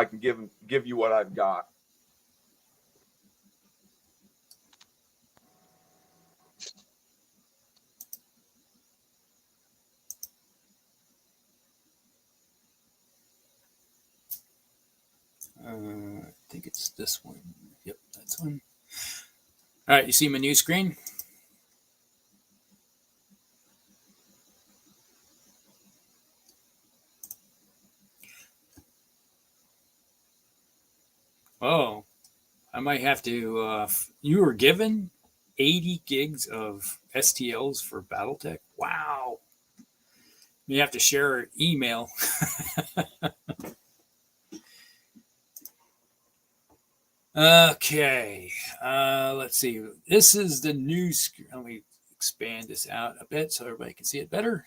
can give you what I've got. I think it's this one. Yep, that's one. All right, you see my new screen? Oh, I might have to. You were given 80 gigs of STLs for BattleTech. Wow. You have to share an email. Okay. Let's see. This is the new screen. Let me expand this out a bit so everybody can see it better.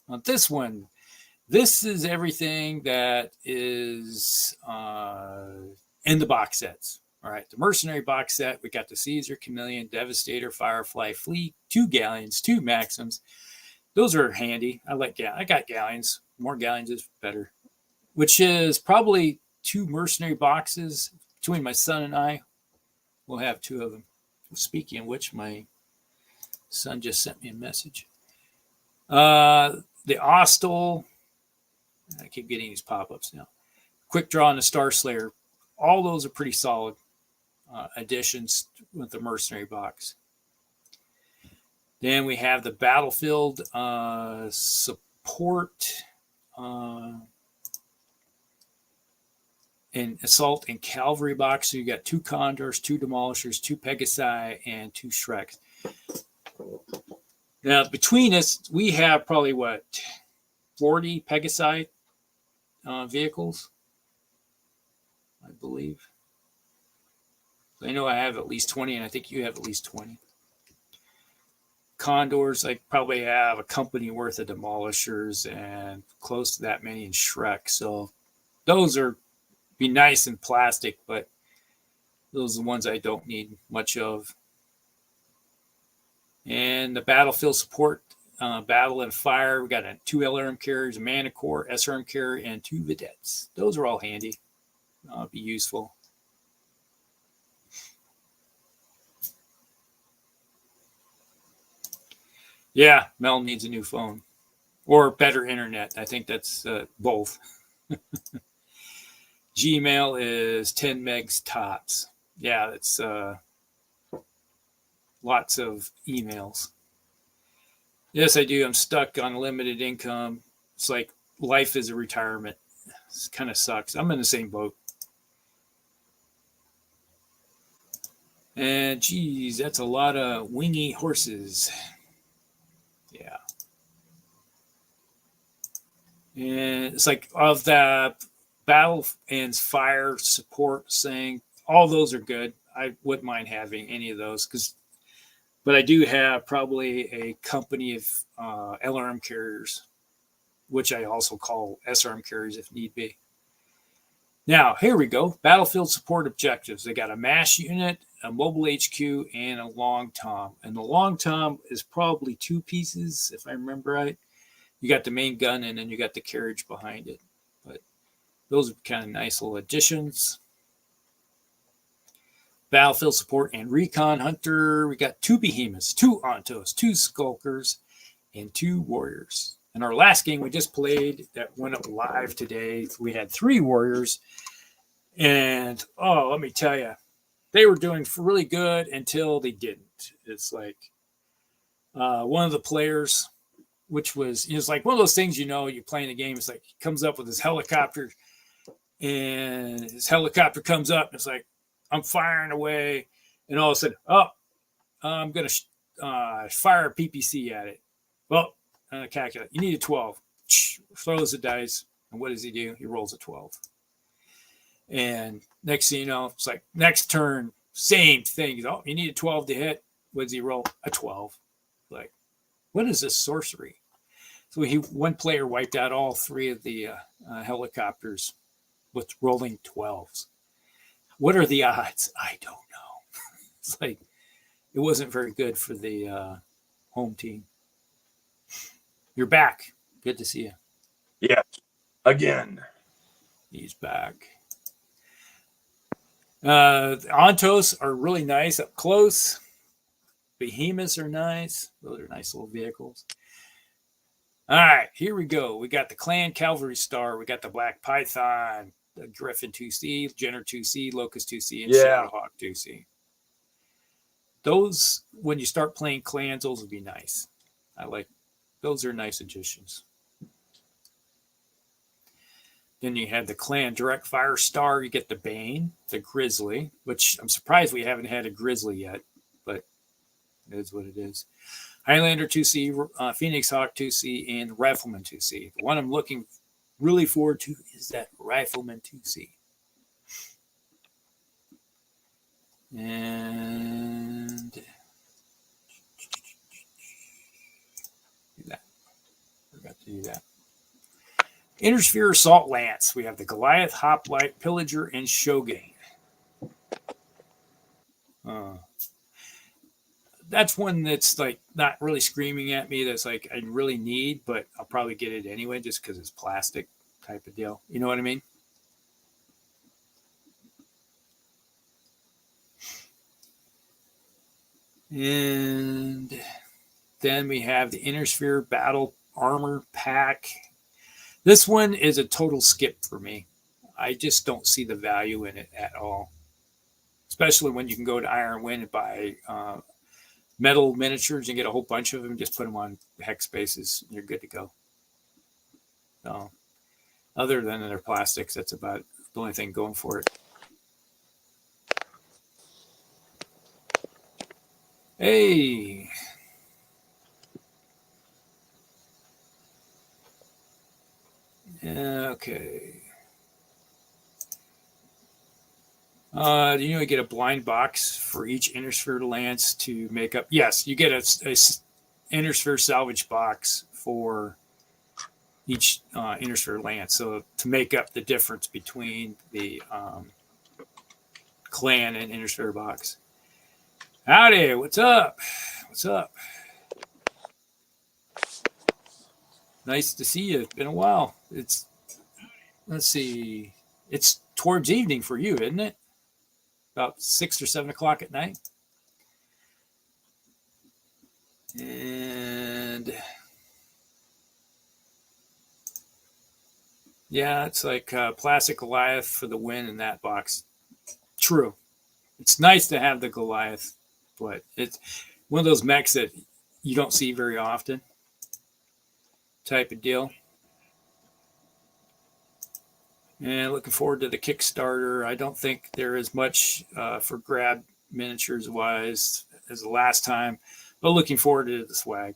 On this one, this is everything that is in the box sets. All right, the Mercenary box set. We got the Caesar, Chameleon, Devastator, Firefly, Fleet, 2 Galleons, 2 Maxims. Those are handy. I got Galleons. More Galleons is better. Which is probably 2 Mercenary boxes between my son and I. We'll have 2 of them. Speaking of which, my son just sent me a message. The Austral. I keep getting these pop-ups now. Quick Draw and the Star Slayer. All those are pretty solid additions with the Mercenary box. Then we have the Battlefield support and Assault and Cavalry box. So you got 2 Condors, 2 Demolishers, 2 Pegasi, and 2 Shreks. Now, between us, we have probably 40 Pegasi vehicles, I believe. I know I have at least 20, and I think you have at least 20. Condors, I probably have a company worth of Demolishers and close to that many in Shrek. So those are be nice in plastic, but those are the ones I don't need much of. And the Battlefield support, Battle and Fire, we got 2 LRM carriers, a Manicore, SRM carrier, and 2 Vedettes. Those are all handy. Be useful. Yeah, Mel needs a new phone or better internet. I think that's both. Gmail is 10 megs tops. Yeah, that's lots of emails. Yes, I do. I'm stuck on limited income. It's like life is a retirement. It kind of sucks. I'm in the same boat. And geez, that's a lot of wingy horses. Yeah. And it's like of the battle and fire support saying all those are good. I wouldn't mind having any of those but I do have probably a company of LRM carriers, which I also call SRM carriers if need be. Now, here we go. Battlefield support objectives. They got a MASH unit, a mobile HQ, and a long tom. And the long tom is probably 2 pieces, if I remember right. You got the main gun, and then you got the carriage behind it. But those are kind of nice little additions. Battlefield support and recon hunter. We got 2 behemoths, 2 ontos, 2 skulkers, and 2 warriors. In our last game we just played that went up live today, we had 3 warriors. And, oh, let me tell you, they were doing really good until they didn't. It's like one of the players, which was, it was like one of those things, you're playing the game. It's like he comes up with his helicopter, and his helicopter comes up, and it's like, I'm firing away. And all of a sudden, I'm going to fire a PPC at it. Well, calculate. You need a 12. Throws the dice. And what does he do? He rolls a 12. And next thing you know, it's like next turn, same thing. You need a 12 to hit. What does he roll? A 12. Like, what is this sorcery? So one player wiped out all 3 of the helicopters with rolling 12s. What are the odds? I don't know. It's like it wasn't very good for the home team. You're back. Good to see you. Yes, again. He's back. The Ontos are really nice up close. Behemoths are nice. Those are nice little vehicles. All right, here we go. We got the Clan Cavalry Star. We got the Black Python, the Griffin 2C, Jenner 2C, Locust 2C, and Shadowhawk 2C. Those, when you start playing clans, those would be nice. Those are nice additions. Then you have the Clan Direct Fire Star. You get the Bane, the Grizzly, which I'm surprised we haven't had a Grizzly yet, but it is what it is. Highlander 2C, Phoenix Hawk 2C, and Rifleman 2C. The one I'm looking really forward to is that Rifleman 2C. And do that. Forgot to do that. Intersphere Assault Lance. We have the Goliath, Hoplite, Pillager, and Shogun. That's one that's like not really screaming at me. That's like I really need, but I'll probably get it anyway just because it's plastic type of deal. You know what I mean? And then we have the Intersphere Battle Armor Pack. This one is a total skip for me. I just don't see the value in it at all. Especially when you can go to Iron Wind and buy metal miniatures and get a whole bunch of them. Just put them on hex bases. And you're good to go. So, other than their plastics, that's about the only thing going for it. Hey. Okay. You get a blind box for each Intersphere Lance to make up. Yes, you get a Intersphere salvage box for each Intersphere Lance. So to make up the difference between the clan and Intersphere box. Howdy, what's up? What's up? Nice to see you. It's been a while. Let's see. It's towards evening for you, isn't it? About 6 or 7 o'clock at night. And yeah, it's like plastic Goliath for the win in that box. True. It's nice to have the Goliath, but it's one of those mechs that you don't see very often type of deal. And looking forward to the Kickstarter. I don't think there is much for grab miniatures wise as the last time, but looking forward to the swag.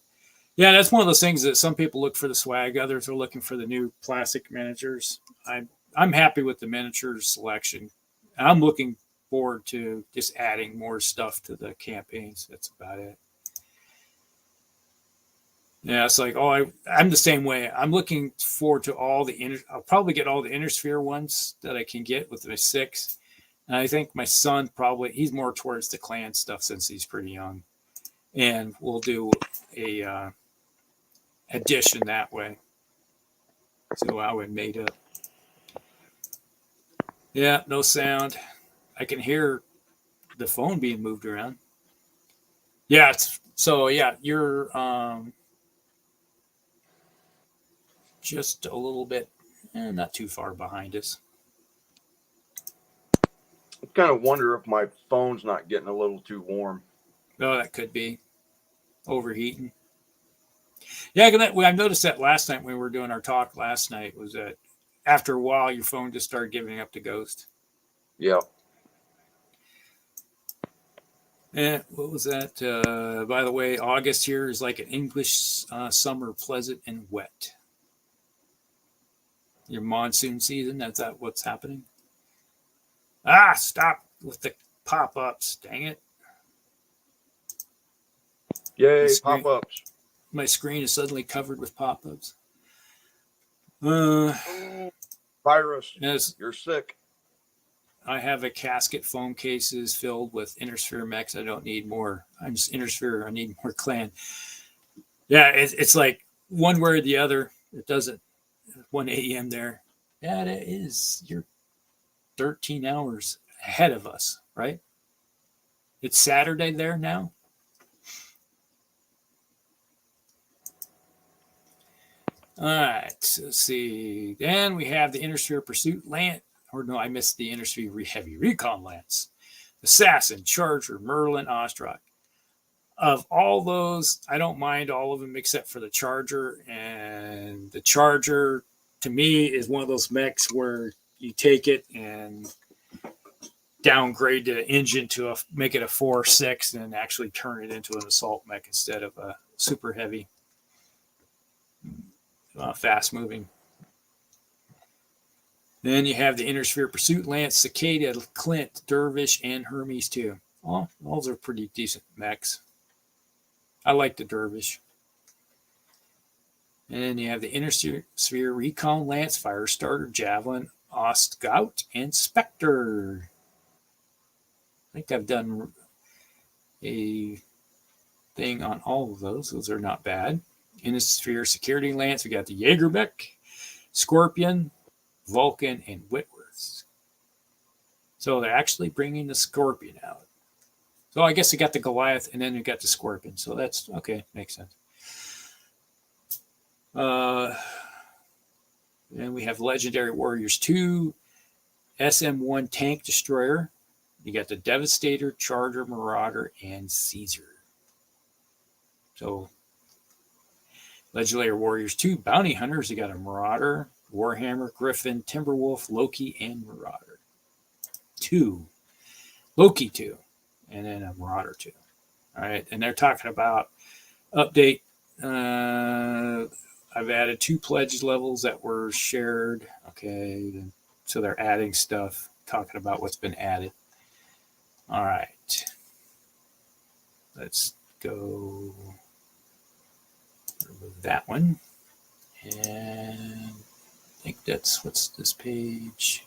Yeah, that's one of those things that some people look for the swag, others are looking for the new plastic miniatures. I'm happy with the miniature selection. I'm looking forward to just adding more stuff to the campaigns. That's about it. Yeah, it's like, I'm the same way. I'm looking forward to all the I'll probably get all the Intersphere ones that I can get with my 6. And I think my son he's more towards the clan stuff since he's pretty young. And we'll do a addition that way. So I would made up. Yeah, no sound. I can hear the phone being moved around. Yeah, you're just a little bit, not too far behind us. I kind of wonder if my phone's not getting a little too warm. Oh, that could be overheating. Yeah, I noticed that last night when we were doing our talk last night, was that after a while your phone just started giving up the ghost. Yeah. And what was that? By the way, August here is like an English summer, pleasant and wet. Your monsoon season, that's what's happening? Stop with the pop-ups, dang it. Yay, pop-ups. My screen is suddenly covered with pop-ups. Virus, yes, you're sick. I have a casket foam cases filled with Intersphere mechs. I don't need more. I'm just Intersphere. I need more clan. Yeah, it's like one way or the other. It doesn't. 1 a.m. there. Yeah, it is. You're 13 hours ahead of us, right? It's Saturday there now. All right, let's see. Then we have the Intersphere Pursuit Lance. Or no, I missed the Intersphere Heavy Recon Lance. Assassin, Charger, Merlin, Ostrak. Of all those, I don't mind all of them except for the Charger. And the Charger, to me, is one of those mechs where you take it and downgrade the engine to make it a 4.6 and actually turn it into an assault mech instead of a super heavy, fast moving. Then you have the Intersphere Pursuit Lance, Cicada, Clint, Dervish, and Hermes too. Oh, those are pretty decent mechs. I like the Dervish. And then you have the Intersphere Recon Lance, Firestarter, Javelin, Ostgout, and Spectre. I think I've done a thing on all of those. Those are not bad. Intersphere Security Lance, we got the Jaegerbeck, Scorpion, Vulcan, and Whitworth. So they're actually bringing the Scorpion out. So I guess they got the Goliath and then we got the Scorpion. So that's okay. Makes sense. Then we have Legendary Warriors 2, SM-1 Tank Destroyer. You got the Devastator, Charger, Marauder, and Caesar. So Legendary Warriors 2, Bounty Hunters. You got a Marauder, Warhammer, Griffin, Timberwolf, Loki, and Marauder. 2. Loki 2. And then a Marauder 2. All right. And they're talking about update. I've added 2 pledge levels that were shared. Okay. So they're adding stuff, talking about what's been added. All right. Let's go remove that one. And I think what's this page?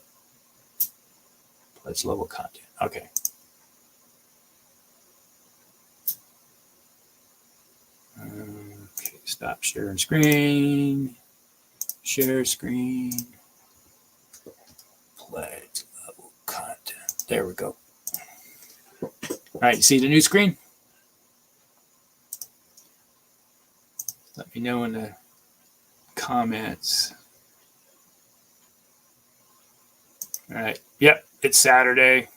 Pledge level content. Okay. Okay, stop sharing screen. Share screen. Pledge level content. There we go. All right, you see the new screen? Let me know in the comments. All right. Yep, it's Saturday.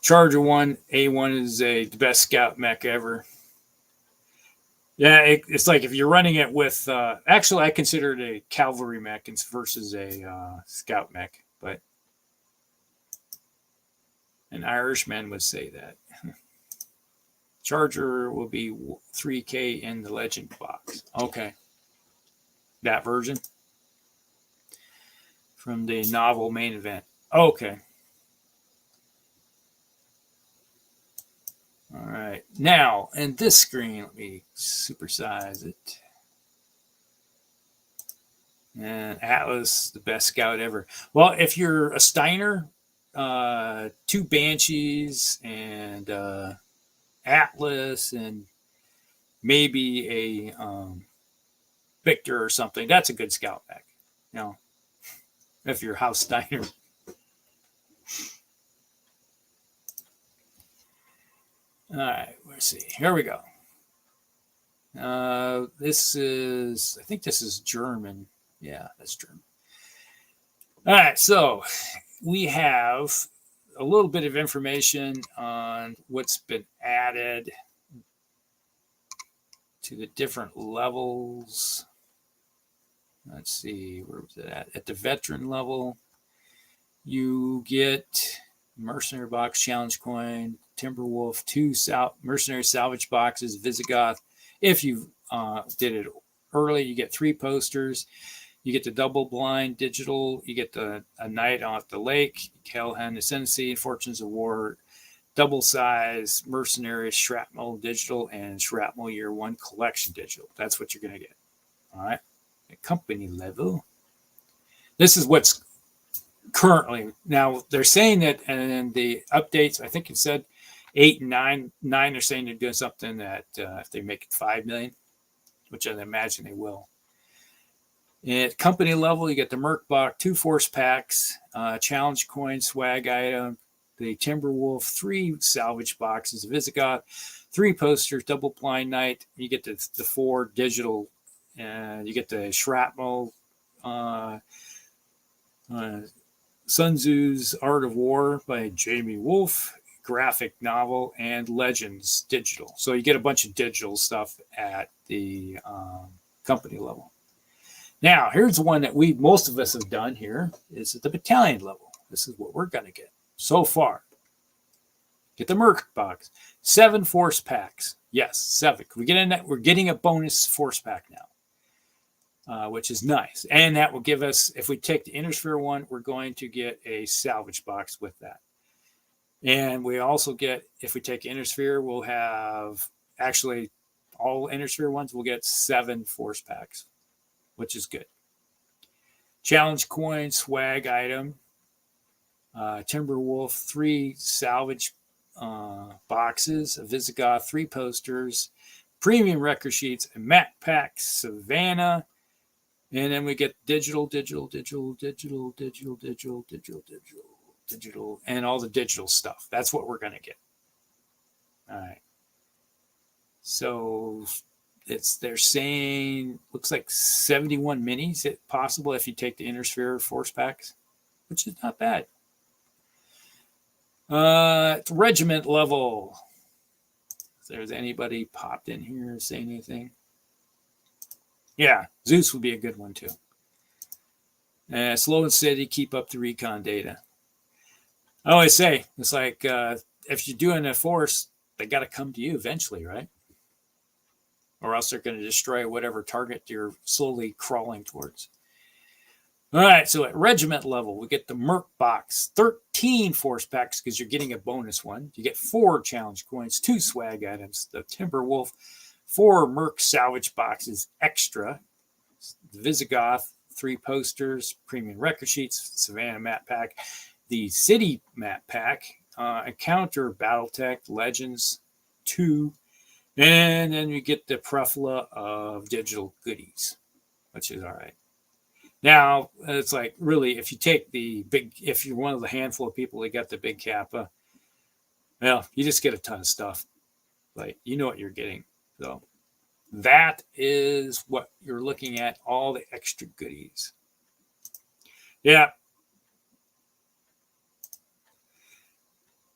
Charger 1, A1 is the best scout mech ever. Yeah, it's like if you're running it with... actually, I consider it a cavalry mech versus a scout mech. But An Irishman would say that. Charger will be 3K in the Legend box. Okay. That version? From the novel main event. Okay. All right. Now, in this screen, let me supersize it. And Atlas, the best scout ever. Well, if you're a Steiner, 2 Banshees and Atlas and maybe a Victor or something, that's a good scout pack. You know, if you're House Steiner. All right, let's see. Here we go. This is, I think this is German. Yeah, that's German. All right, so we have a little bit of information on what's been added to the different levels. Let's see, where was it at? At the veteran level, you get Mercenary Box Challenge Coin, Timberwolf, 2 Mercenary Salvage Boxes, Visigoth. If you did it early, you get 3 posters. You get the double blind digital. You get a Night off the Lake, Kelhan Ascendancy, Fortunes of War, double size Mercenary Shrapnel digital, and Shrapnel Year 1 collection digital. That's what you're going to get. All right. At company level. This is what's currently. Now, they're saying that, and the updates, I think it said 8 and 9. 9, they're saying they're doing something that if they make it 5 million, which I imagine they will. At company level, you get the Merc Box, 2 force packs, challenge coin, swag item, the Timberwolf, 3 salvage boxes, Visigoth, 3 posters, double blind night. You get the 4 digital, and you get the Shrapnel, Sun Tzu's Art of War by Jamie Wolfe, graphic novel, and Legends digital. So you get a bunch of digital stuff at the company level. Now, here's one that most of us have done here is at the battalion level. This is what we're going to get so far. Get the Merc Box. 7 force packs. Yes, 7. We get in that. We're getting a bonus force pack now, which is nice. And that will give us, if we take the Innersphere one, we're going to get a salvage box with that. And we also get, if we take Innersphere, we'll have, actually, all Innersphere ones, we'll get 7 force packs, which is good. Challenge coin, swag item, Timberwolf, 3 salvage boxes, a Visigoth, 3 posters, premium record sheets, a map pack, Savannah, and then we get digital, and all the digital stuff. That's what we're going to get. All right. So they're saying looks like 71 minis if possible if you take the Innersphere force packs, which is not bad. It's regiment level. If there's anybody popped in here saying anything. Yeah, Zeus would be a good one too. Slow and steady, keep up the recon data. I always say it's like if you're doing a force, they got to come to you eventually, right? Or else they're going to destroy whatever target you're slowly crawling towards. All right, so at regiment level, we get the Merc Box, 13 force packs because you're getting a bonus one. You get 4 challenge coins, 2 swag items, the Timberwolf, 4 Merc salvage boxes extra, the Visigoth, 3 posters, premium record sheets, Savannah map pack, the City map pack, Encounter BattleTech Legends 2, and then you get the plethora of digital goodies, which is all right. Now, it's like, really, if you take the big, if you're one of the handful of people that got the big Kappa, well, you just get a ton of stuff. Like, you know what you're getting. So that is what you're looking at, all the extra goodies. Yeah.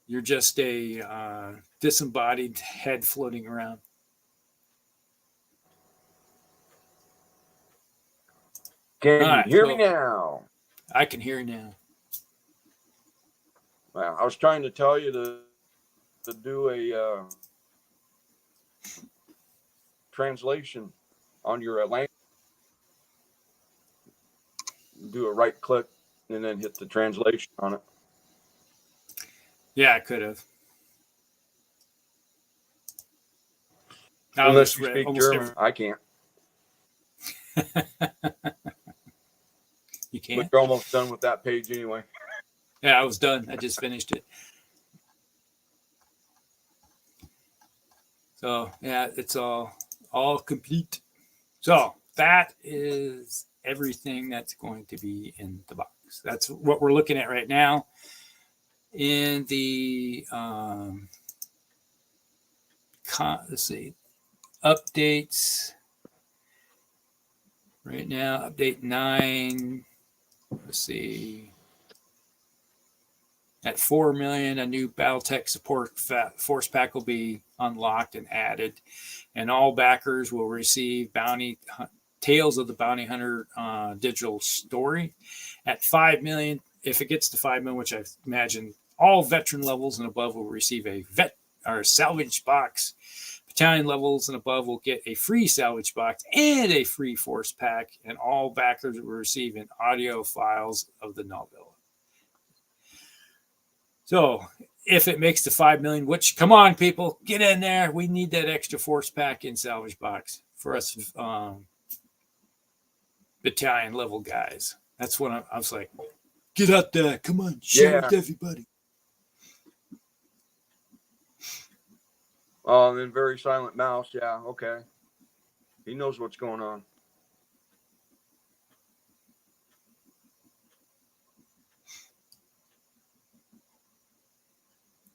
You're just a disembodied head floating around. Can you hear me now? I can hear you now. I was trying to tell you to do a translation on your language. Do a right click and then hit the translation on it. Yeah, I could have. Unless you speak German, I can't. You can't? But you're almost done with that page anyway. Yeah, I was done. I just finished it. So, yeah, it's all complete. So, that is everything that's going to be in the box. That's what we're looking at right now. In the, let's see, updates. Right now, update 9. Let's see. At 4 million, a new BattleTech support force pack will be unlocked and added, and all backers will receive Tales of the Bounty Hunter digital story. At 5 million, if it gets to 5 million, which I imagine all veteran levels and above will receive a salvage box. Battalion levels and above will get a free salvage box and a free force pack, and all backers will receive an audio files of the novel. So if it makes to 5 million, which, come on, people, get in there. We need that extra force pack and salvage box for us battalion level guys. That's what I was like, get out there. Come on, share with everybody. Oh, and then Very Silent Mouse. Yeah, okay. He knows what's going on.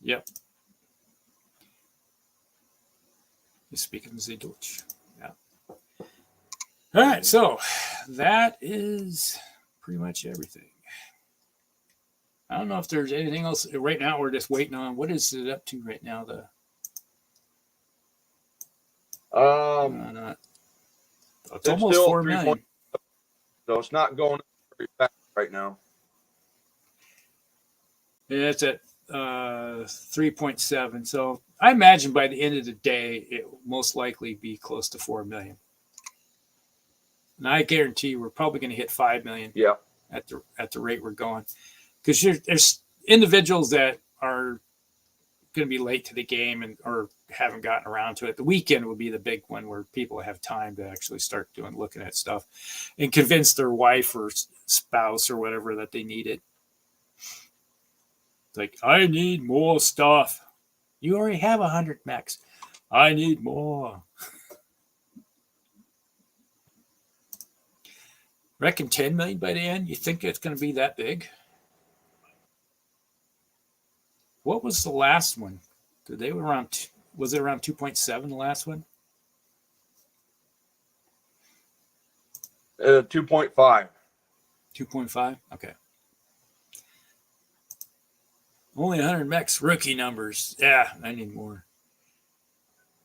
Yep. He's speaking the Deutsch. Yeah. All right, so that is pretty much everything. I don't know if there's anything else. Right now, we're just waiting on, what is it up to right now? It's almost 4 million. So it's not going very fast right now. Yeah, it's at 3.7. So I imagine by the end of the day, it will most likely be close to 4 million. And I guarantee we're probably going to hit 5 million. Yeah. At the rate we're going, because there's individuals that are going to be late to the game or haven't gotten around to it. The weekend will be the big one where people have time to actually start looking at stuff and convince their wife or spouse or whatever that they need it. It's like, I need more stuff. You already have 100 mechs. I need more. Reckon 10 million by the end? You think it's going to be that big? What was the last one? They were around. Was it around 2.7? The last one. 2.5. 2.5. Okay. Only 100 mechs. Rookie numbers. Yeah, I need more.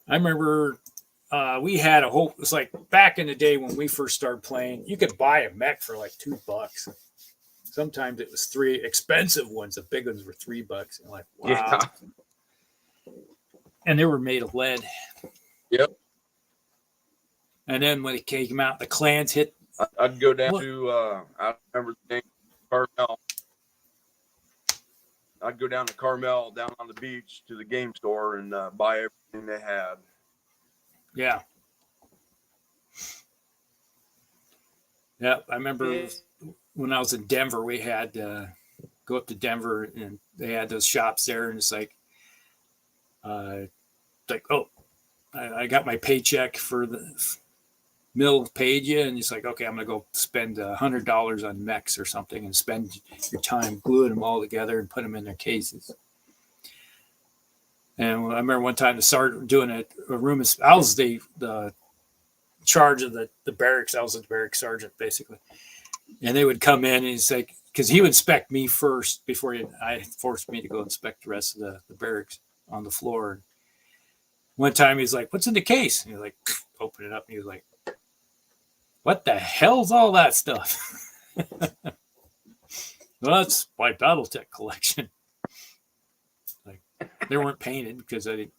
I remember we had a whole. It's like back in the day when we first started playing. You could buy a mech for like $2. Sometimes it was 3 expensive ones. The big ones were $3. And like, wow. Yeah. And they were made of lead. Yep. And then when it came out, the clans hit. I'd go down to, I remember the name, Carmel. I'd go down to Carmel, down on the beach to the game store and buy everything they had. Yeah. Yeah, I remember when I was in Denver, we had go up to Denver and they had those shops there, and it's like, I got my paycheck for the mill paid you, and it's like, okay, I'm gonna go spend $100 on mechs or something, and spend your time gluing them all together and put them in their cases. And I remember one time the sergeant doing a room. I was the charge of the barracks. I was the barracks sergeant basically, and they would come in and he's like, because he would inspect me first before I forced me to go inspect the rest of the barracks on the floor. And one time he's like, "What's in the case?" And he's like, open it up, and he was like, "What the hell's all that stuff?" Well, that's my BattleTech collection. They weren't painted because they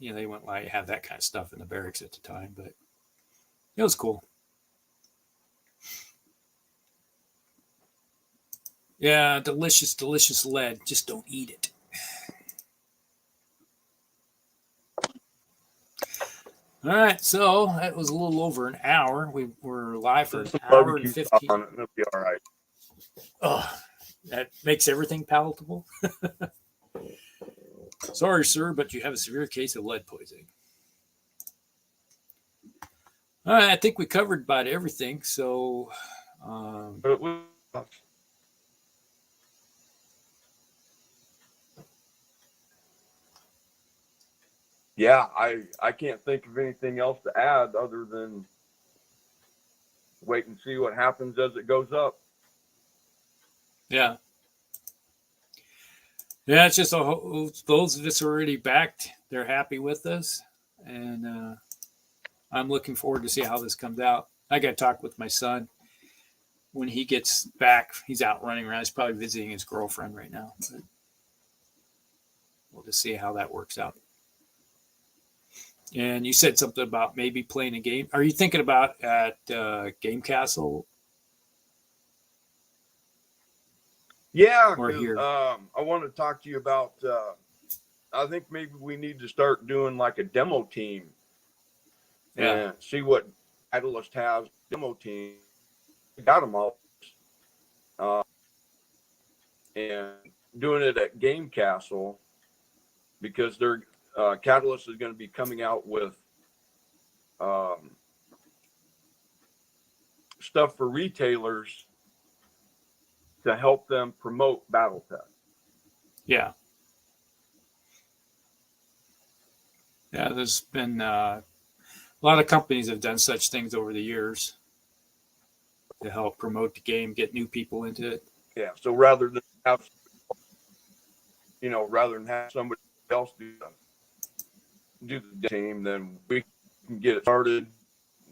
wouldn't like have that kind of stuff in the barracks at the time, but it was cool. Yeah, delicious, delicious lead. Just don't eat it. All right, so that was a little over an hour. We were live for an hour and 15. On it, it'll be all right. Oh, that makes everything palatable. Sorry, sir, but you have a severe case of lead poisoning. All right, I think we covered about everything. So, yeah, I can't think of anything else to add other than wait and see what happens as it goes up. Yeah. Yeah, it's just those of us already backed, they're happy with us. And I'm looking forward to see how this comes out. I got to talk with my son. When he gets back, he's out running around. He's probably visiting his girlfriend right now. But we'll just see how that works out. And you said something about maybe playing a game. Are you thinking about at Game Castle? Yeah, or here? I want to talk to you about. I think maybe we need to start doing like a demo team. Yeah. And see what Catalyst has. Demo team. Got them all. And doing it at Game Castle because they're Catalyst is going to be coming out with stuff for retailers to help them promote BattleTech. Yeah. Yeah, there's been a lot of companies have done such things over the years to help promote the game, get new people into it. Yeah. So rather than have somebody else do the team, then we can get it started.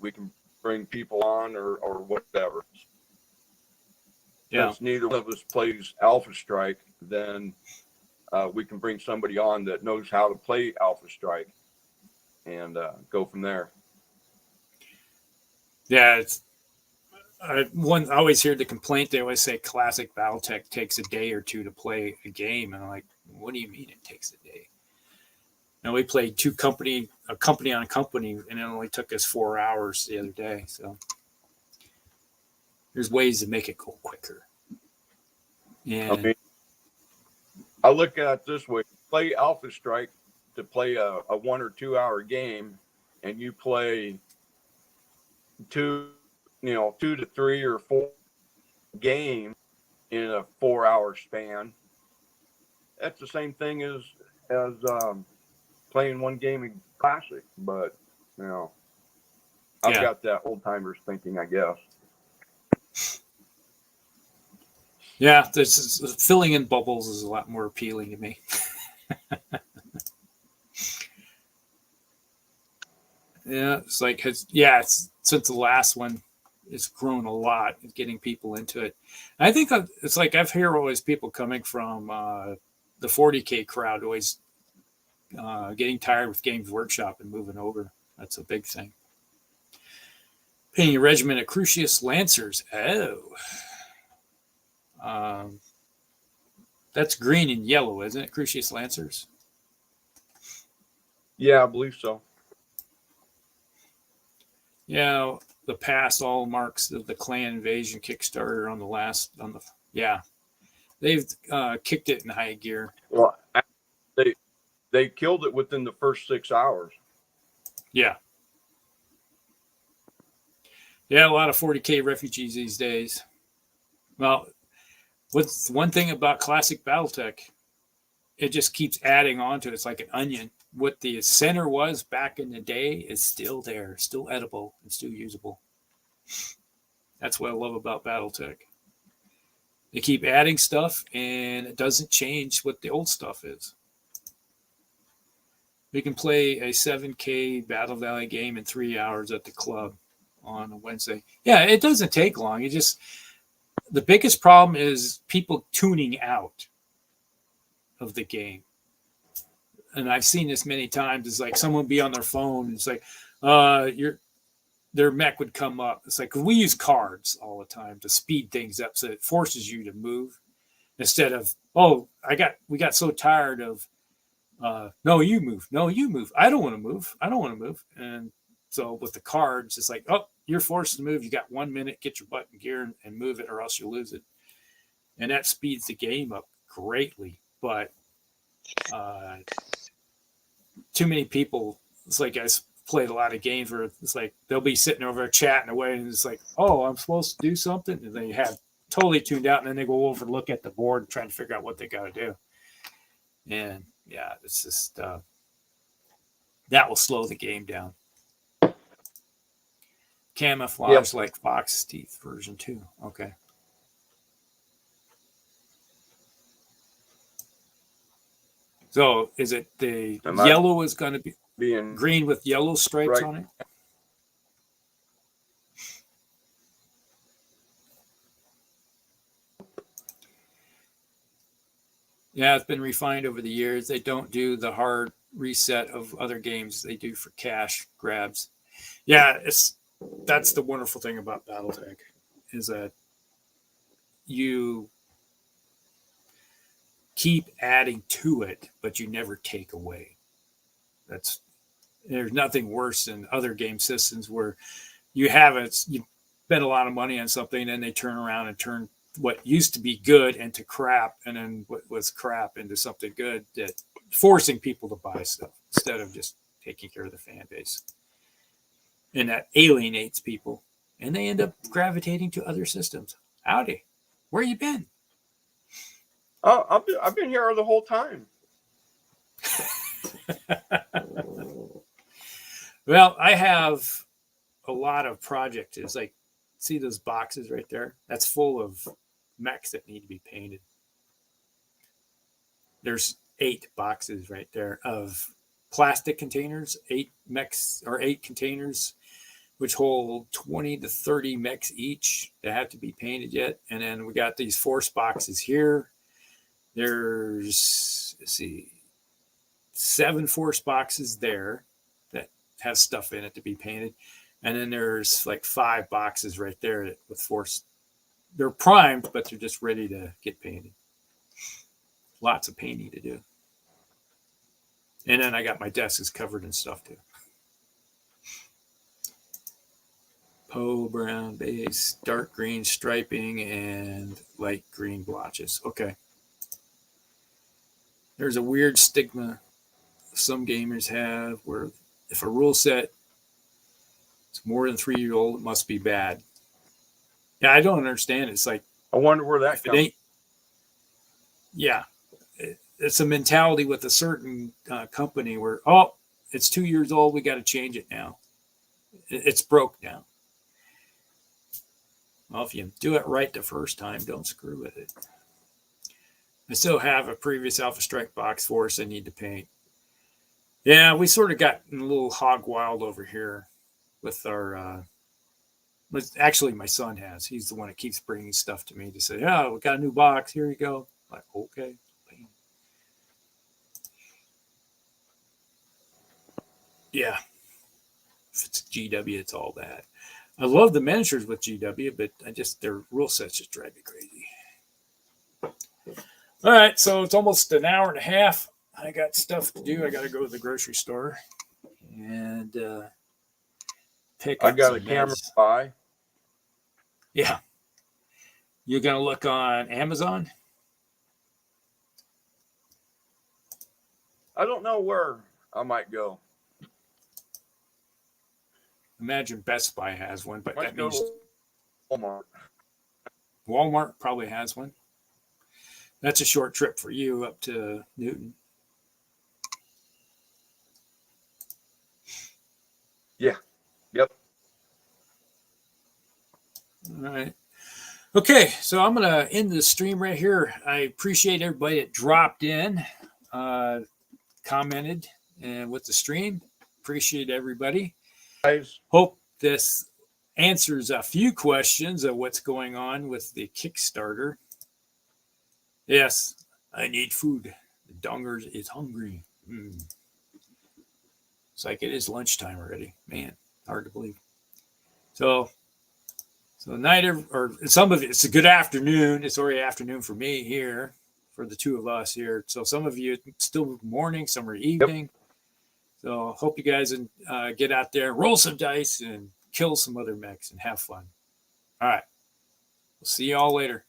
We can bring people on or whatever. Yeah. Since neither one of us plays Alpha Strike, then we can bring somebody on that knows how to play Alpha Strike and go from there. Yeah, I always hear the complaint. They always say classic BattleTech takes a day or two to play a game, and I'm like, what do you mean it takes a day? Now we played a company on a company, and it only took us 4 hours the other day. So there's ways to make it go quicker. And I look at it this way: play Alpha Strike to play a 1 or 2 hour game, and you play 2 to 3 or 4 games in a 4 hour span. That's the same thing as playing one game in Classic, but I've got that old timers thinking, I guess. Yeah, filling in bubbles is a lot more appealing to me. Yeah, it's like since the last one, it's grown a lot, getting people into it. And I think it's like I've heard always people coming from the 40K crowd always getting tired with Games Workshop and moving over. That's a big thing. Painting a regiment of Crucius Lancers. Oh. That's green and yellow, isn't it? Crucius Lancers? Yeah, I believe so. Yeah, the past all marks of the clan invasion Kickstarter they've kicked it in high gear. Well, they killed it within the first 6 hours. Yeah. Yeah, a lot of 40K refugees these days. Well, what's one thing about classic BattleTech? It just keeps adding on to it. It's like an onion. What the center was back in the day is still there, still edible, and still usable. That's what I love about BattleTech. They keep adding stuff, and it doesn't change what the old stuff is. We can play a 7K Battle Valley game in 3 hours at the club on a Wednesday. Yeah, it doesn't take long. The biggest problem is people tuning out of the game. and I've seen this many times, is like someone be on their phone. It's like, their mech would come up. It's like, we use cards all the time to speed things up. So it forces you to move instead of, we got so tired of, no, you move. No, you move. I don't want to move. I don't want to move. And so with the cards, it's like, oh, you're forced to move. You got 1 minute, get your butt in gear and move it, or else you lose it. And that speeds the game up greatly. But too many people, it's like I played a lot of games where it's like they'll be sitting over chatting away, and it's like, oh, I'm supposed to do something. And they have totally tuned out, and then they go over and look at the board and try to figure out what they got to do. And yeah, it's just that will slow the game down. Camouflage like Fox's Teeth version 2. Okay. So is it the yellow is going to be green with yellow stripes on it? Yeah, it's been refined over the years. They don't do the hard reset of other games they do for cash grabs. Yeah, that's the wonderful thing about BattleTech, is that you keep adding to it, but you never take away. There's nothing worse than other game systems where you spend a lot of money on something, and they turn around and turn what used to be good into crap, and then what was crap into something good, that forcing people to buy stuff instead of just taking care of the fan base. And that alienates people, and they end up gravitating to other systems. Howdy, where you been? Oh, I've been here the whole time. Well, I have a lot of projects. It's like, see those boxes right there? That's full of mechs that need to be painted. There's 8 boxes right there of plastic containers, 8 mechs, or 8 containers, which hold 20 to 30 mechs each that have to be painted yet. And then we got these force boxes here. There's, 7 force boxes there that have stuff in it to be painted. And then there's like 5 boxes right there with force. They're primed, but they're just ready to get painted. Lots of painting to do. And then I got my desk is covered in stuff too. Poe brown base, dark green striping, and light green blotches. Okay. There's a weird stigma some gamers have where if a rule set is more than 3-year-old, it must be bad. Yeah, I don't understand. It's like, I wonder where that comes. Yeah, it's a mentality with a certain company where, it's 2 years old, we got to change it now. It's broke now. Well, if you do it right the first time, don't screw with it. I still have a previous Alpha Strike box force I need to paint. Yeah, we sort of got a little hog wild over here with our... actually, my son has. He's the one that keeps bringing stuff to me to say, "Oh, we got a new box. Here you go." I'm like, okay. Yeah. If it's GW, it's all that. I love the miniatures with GW, but their rule sets just drive me crazy. All right, so it's almost an hour and a half. I got stuff to do. I got to go to the grocery store and pick up. I got a camera to buy. Yeah. You're going to look on Amazon? I don't know where I might go. Imagine Best Buy has one, but that means Walmart. Walmart probably has one. That's a short trip for you up to Newton. Yeah. Yep. All right. Okay, so I'm going to end the stream right here. I appreciate everybody that dropped in, commented, and with the stream. Appreciate everybody. Guys. Hope this answers a few questions of what's going on with the Kickstarter. Yes, I need food. The Dongers is hungry. It's like it is lunchtime already. Man, hard to believe. So night or some of it, it's a good afternoon. It's already afternoon for me here, for the two of us here. So some of you still morning, some are evening. Yep. So hope you guys get out there, roll some dice, and kill some other mechs and have fun. All right. We'll see you all later.